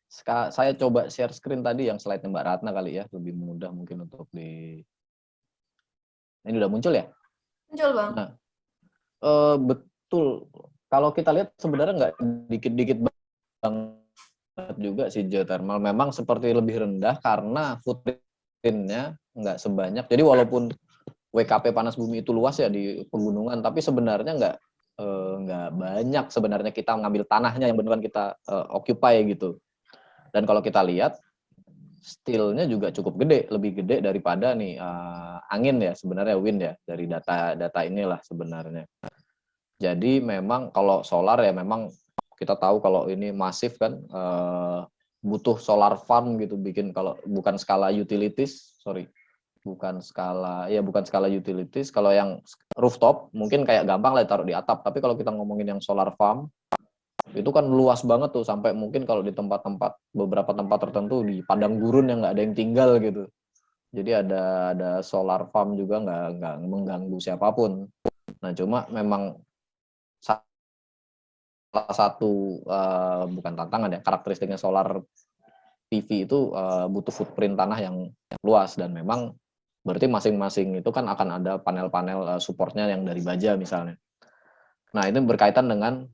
Saya coba share screen tadi yang slide-nya Mbak Ratna kali ya, lebih mudah mungkin untuk di. Ini udah muncul ya? Muncul Bang. Nah, betul. Kalau kita lihat sebenarnya nggak dikit-dikit banget juga sih geothermal. Memang seperti lebih rendah karena footprint-nya nggak sebanyak. Jadi walaupun WKP panas bumi itu luas ya di pegunungan, tapi sebenarnya nggak banyak sebenarnya kita ngambil tanahnya yang beneran kita occupy gitu. Dan kalau kita lihat steel-nya juga cukup gede, lebih gede daripada nih angin ya sebenarnya, wind ya, dari data inilah sebenarnya. Jadi memang kalau solar ya memang kita tahu kalau ini masif kan, butuh solar farm gitu, bikin kalau bukan skala utilities, bukan skala utilities. Kalau yang rooftop mungkin kayak gampang lah taruh di atap, tapi kalau kita ngomongin yang solar farm itu kan luas banget tuh, sampai mungkin kalau di beberapa tempat tertentu di padang gurun yang nggak ada yang tinggal gitu. Jadi ada solar farm juga nggak mengganggu siapapun. Nah cuma memang salah satu bukan tantangan ya, karakteristiknya solar PV itu butuh footprint tanah yang luas, dan memang berarti masing-masing itu kan akan ada panel-panel supportnya yang dari baja misalnya. Nah ini berkaitan dengan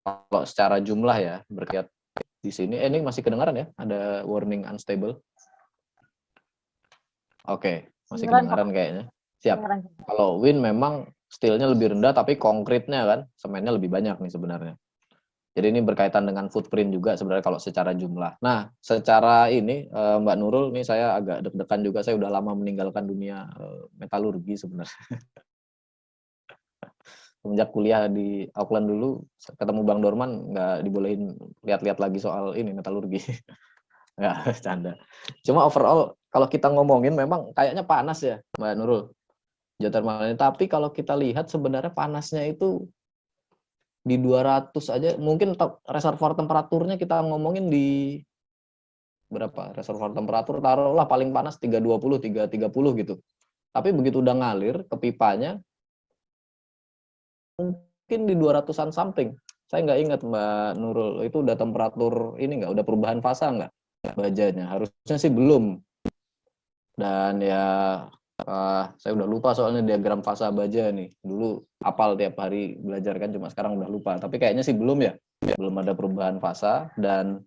kalau secara jumlah ya, berkait di sini. Ini masih kedengaran ya? Ada warning unstable. Oke, masih kedengaran kayaknya. Siap. Kalau wind memang steel-nya lebih rendah, tapi konkretnya kan, semennya lebih banyak nih sebenarnya. Jadi ini berkaitan dengan footprint juga sebenarnya kalau secara jumlah. Nah, secara ini Mbak Nurul, nih saya agak deg-degan juga, saya udah lama meninggalkan dunia metalurgi sebenarnya. Semenjak kuliah di Auckland dulu, ketemu Bang Dorman, nggak dibolehin lihat-lihat lagi soal ini metalurgi. Nggak, canda. Cuma overall, kalau kita ngomongin memang kayaknya panas ya, Mbak Nurul, geothermal ini. Tapi kalau kita lihat sebenarnya panasnya itu di 200 aja, mungkin reservoir temperaturnya kita ngomongin di berapa? Reservoir temperatur taruhlah paling panas 320, 330 gitu. Tapi begitu udah ngalir ke pipanya, mungkin di 200-an something. Saya nggak ingat Mbak Nurul, itu udah temperatur ini nggak? Udah perubahan fasa nggak bajanya? Harusnya sih belum. Dan ya saya udah lupa soalnya diagram fasa baja nih. Dulu apal tiap hari belajar kan, cuma sekarang udah lupa. Tapi kayaknya sih belum ya. Belum ada perubahan fasa, dan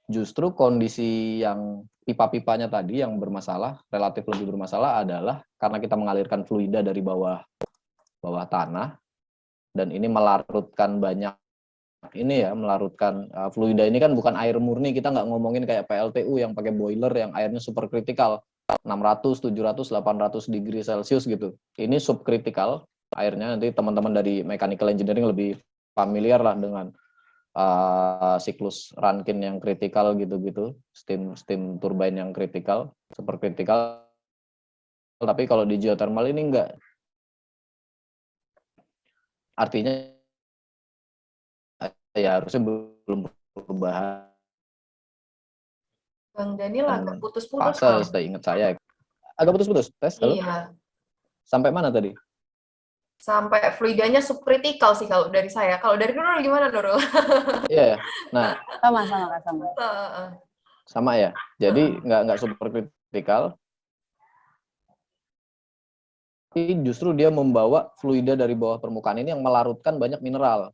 justru kondisi yang pipa-pipanya tadi yang bermasalah, relatif lebih bermasalah adalah karena kita mengalirkan fluida dari bawah tanah, dan ini melarutkan banyak melarutkan fluida. Ini kan bukan air murni, kita nggak ngomongin kayak PLTU yang pakai boiler yang airnya super kritikal 600, 700, 800 degree Celcius gitu. Ini subkritikal airnya. Nanti teman-teman dari mechanical engineering lebih familiar lah dengan siklus Rankine yang kritikal gitu-gitu, steam turbine yang kritikal, super kritikal. Tapi kalau di geothermal ini enggak. Artinya ya harusnya belum perubahan. Bang Daniel agak putus-putus. Fase, saya ingat saya. Agak putus-putus. Tes, halo? Iya. Sampai mana tadi? Sampai fluidanya subkritikal sih kalau dari saya. Kalau dari Nurul gimana, Nurul? Iya, nah. Sama. Sama ya. Jadi nggak super kritikal. Tapi justru dia membawa fluida dari bawah permukaan ini yang melarutkan banyak mineral.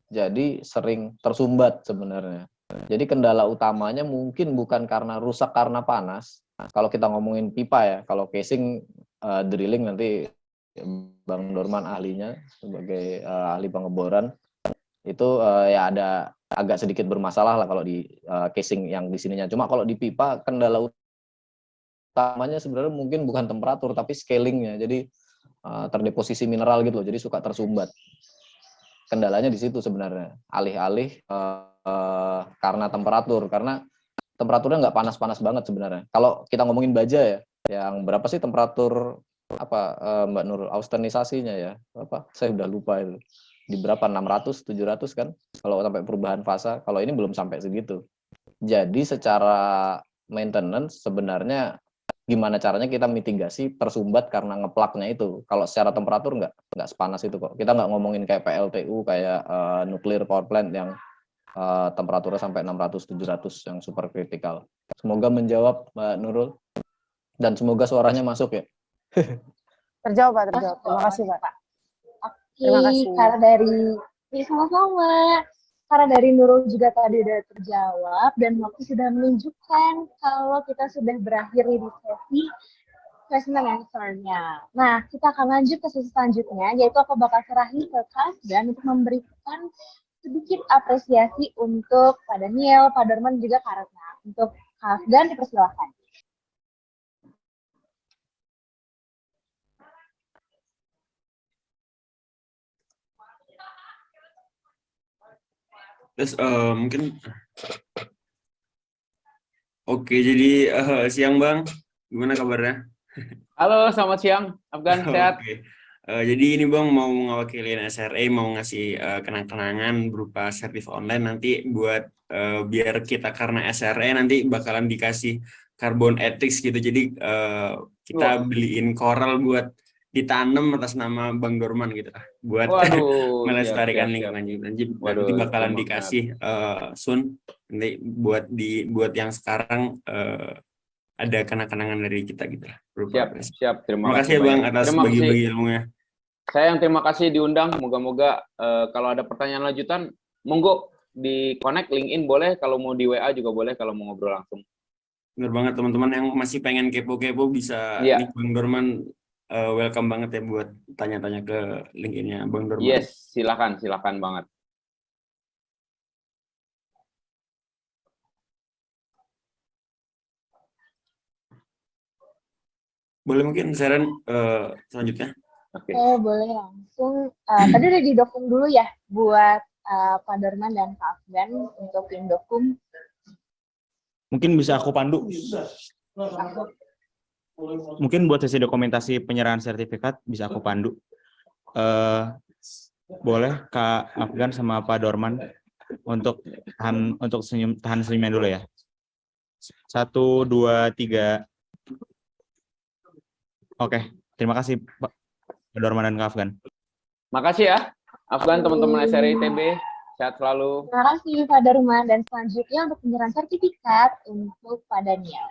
Jadi sering tersumbat sebenarnya. Jadi kendala utamanya mungkin bukan karena rusak karena panas. Kalau kita ngomongin pipa ya, kalau casing drilling nanti Bang Dorman ahlinya sebagai ahli pengeboran itu ya ada agak sedikit bermasalah lah kalau di casing yang di sininya. Cuma kalau di pipa kendala utamanya sebenarnya mungkin bukan temperatur tapi scalingnya. Jadi terdeposisi mineral gitu loh. Jadi suka tersumbat. Kendalanya di situ sebenarnya. Alih-alih karena temperatur, karena temperaturnya nggak panas-panas banget sebenarnya. Kalau kita ngomongin baja ya, yang berapa sih temperatur Mbak Nurul, austenisasinya ya? Saya udah lupa itu. Di berapa? 600, 700 kan? Kalau sampai perubahan fasa, kalau ini belum sampai segitu. Jadi secara maintenance sebenarnya gimana caranya kita mitigasi tersumbat karena ngeplaknya itu. Kalau secara temperatur nggak sepanas itu kok. Kita nggak ngomongin kayak PLTU, kayak nuclear power plant yang temperaturnya sampai 600-700 yang super kritikal. Semoga menjawab Mbak Nurul dan semoga suaranya masuk ya. Terjawab Pak, terjawab. Terima kasih Pak. Oke, Terima kasih. karena dari sama-sama. Karena dari Nurul juga tadi udah terjawab dan waktu sudah menunjukkan kalau kita sudah berakhir di sesi question and answer-nya. Nah, kita akan lanjut ke sesi selanjutnya, yaitu aku bakal serahin ke Kak dan untuk memberikan sedikit apresiasi untuk Pak Daniel, Pak Dorman, juga Kak Ratna. Untuk Kak dan dipersilakan. Terus mungkin oke, jadi siang Bang, gimana kabarnya? Halo, selamat siang. Afgan, sehat? Oke. Jadi ini Bang mau ngewakilin SRA, mau ngasih kenang-kenangan berupa sertif online nanti buat biar kita, karena SRA nanti bakalan dikasih carbon ethics gitu. Jadi kita beliin koral buat ditanam atas nama Bang Dorman gitu lah, buat Waduh, melestarikan siap. lingkungan juga. Nanti Waduh, bakalan semangat. dikasih soon nanti buat yang sekarang ada kenang-kenangan dari kita gitu lah. Siap. Terima kasih ya Bang atas bagi-bagi ilmunya. Saya yang terima kasih diundang. Moga-moga kalau ada pertanyaan lanjutan, monggo di connect LinkedIn boleh, kalau mau di WA juga boleh, kalau mau ngobrol langsung. Benar banget, teman-teman yang masih pengen kepo-kepo bisa nih Bang Dorman, welcome banget ya buat tanya-tanya ke LinkedIn-nya Bang Dorman. Yes, silakan banget. Boleh mungkin saran selanjutnya? Oke. Boleh langsung. Tadi udah didukung dulu ya buat Pak Dorman dan Kak Afgan untuk tim dokum. Mungkin bisa aku pandu. Mungkin buat sesi dokumentasi penyerahan sertifikat bisa aku pandu. Boleh Kak Afgan sama Pak Dorman untuk tahan senyumnya dulu ya. 1, 2, 3. Oke, terima kasih Pak Dorman dan Kak Afgan. Makasih ya, Afgan, teman-teman SRI ITB. Sehat selalu. Terima kasih Pak Dorman, dan selanjutnya untuk penyerahan sertifikat untuk Pak Daniel.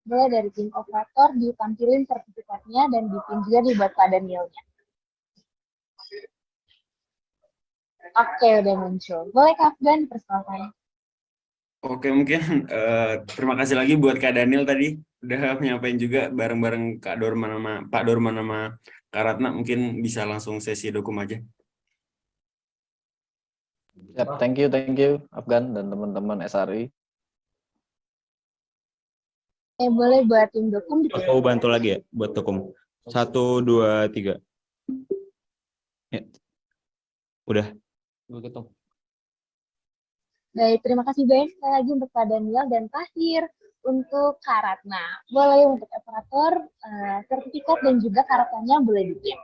Boleh dari tim operator ditampilin sertifikatnya dan dipin juga dibuat Pak Danielnya. Oke, udah muncul. Boleh Kak Afgan dipersilakan. Oke, mungkin terima kasih lagi buat Kak Daniel tadi udah menyampaikan juga bareng-bareng Kak Dorman sama Pak Dorman sama Kak Ratna. Mungkin bisa langsung sesi dokum aja. Yep, thank you Afgan dan teman-teman SRI. Boleh buat tim dokum. Aku bantu lagi ya buat dokum. 1, 2, 3. Ya. Udah. Begitu. Baik, terima kasih banyak sekali lagi untuk Pak Daniel, dan terakhir untuk Kak Ratna. Boleh untuk operator, sertifikat dan juga Kak Ratnanya boleh dikirim.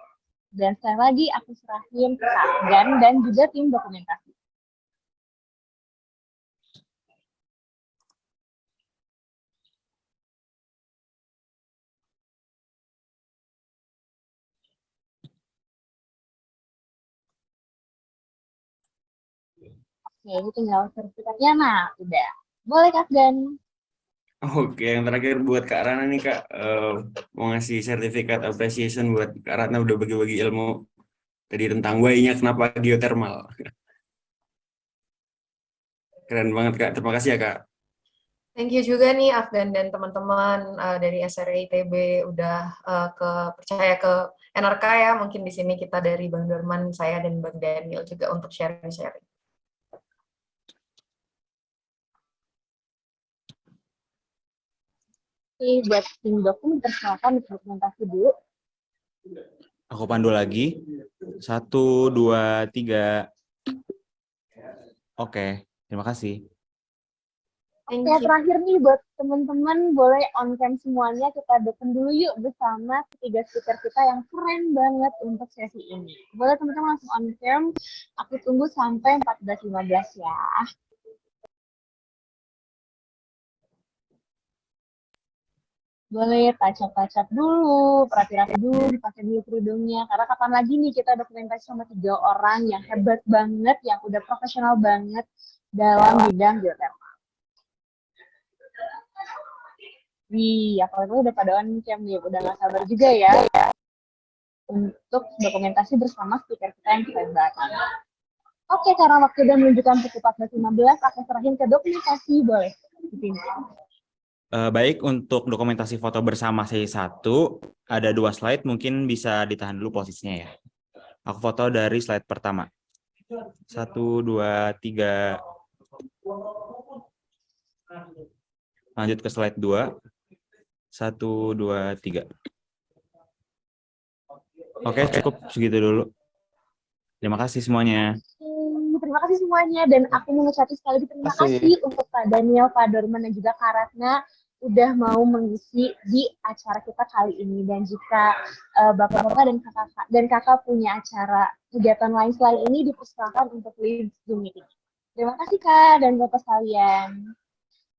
Dan sekali lagi aku serahin ke Kak Afgan dan juga tim dokumentasi. Oke, ini tinggal sertifikatnya. Nah, udah. Boleh Kak Afgan. Oke, yang terakhir buat Kak Rana nih Kak, mau ngasih sertifikat appreciation buat Kak Ratna udah bagi-bagi ilmu tadi tentang why-nya kenapa geothermal. Keren banget Kak, terima kasih ya Kak. Thank you juga nih Afgan dan teman-teman dari SRI ITB udah percaya ke NRK ya. Mungkin di sini kita dari Bang Dorman, saya dan Bang Daniel juga untuk sharing-sharing. Oke, buat tim dokum dipersilakan dokumentasi dulu. Aku pandu lagi. 1, 2, 3. Oke, terima kasih. Thank Oke, you. terakhir nih buat teman-teman, boleh on cam semuanya, kita dukung dulu yuk bersama ketiga speaker kita yang keren banget untuk sesi ini. Boleh teman-teman langsung on cam, aku tunggu sampai 14.15 ya. Boleh touch-up dulu, rapi-rapi dulu, dipakai dulu kerudungnya. Karena kapan lagi nih kita dokumentasi sama 3 orang yang hebat banget, yang udah profesional banget dalam bidang geothermal. Wih, apalagi udah pada on cam nih, udah gak sabar juga ya untuk dokumentasi bersama speaker kita yang keren banget. Oke, karena waktu udah menunjukkan pukul 14.15, aku serahin ke dokumentasi, boleh dipimpin. Baik, untuk dokumentasi foto bersama sesi 1, ada 2 slide, mungkin bisa ditahan dulu posisinya ya. Aku foto dari slide pertama. 1, 2, 3. Lanjut ke slide 2. 1, 2, 3. Oke, cukup segitu dulu. Terima kasih semuanya. Terima kasih semuanya, dan aku mengucapkan sekali lagi terima kasih untuk Pak Daniel, Pak Dorman, dan juga Kak Ratna udah mau mengisi di acara kita kali ini. Dan jika Bapak-Bapak dan Kakak punya acara kegiatan lain selain ini, dipersilakan untuk leave Zoom meeting. Terima kasih Kak dan Bapak sekalian.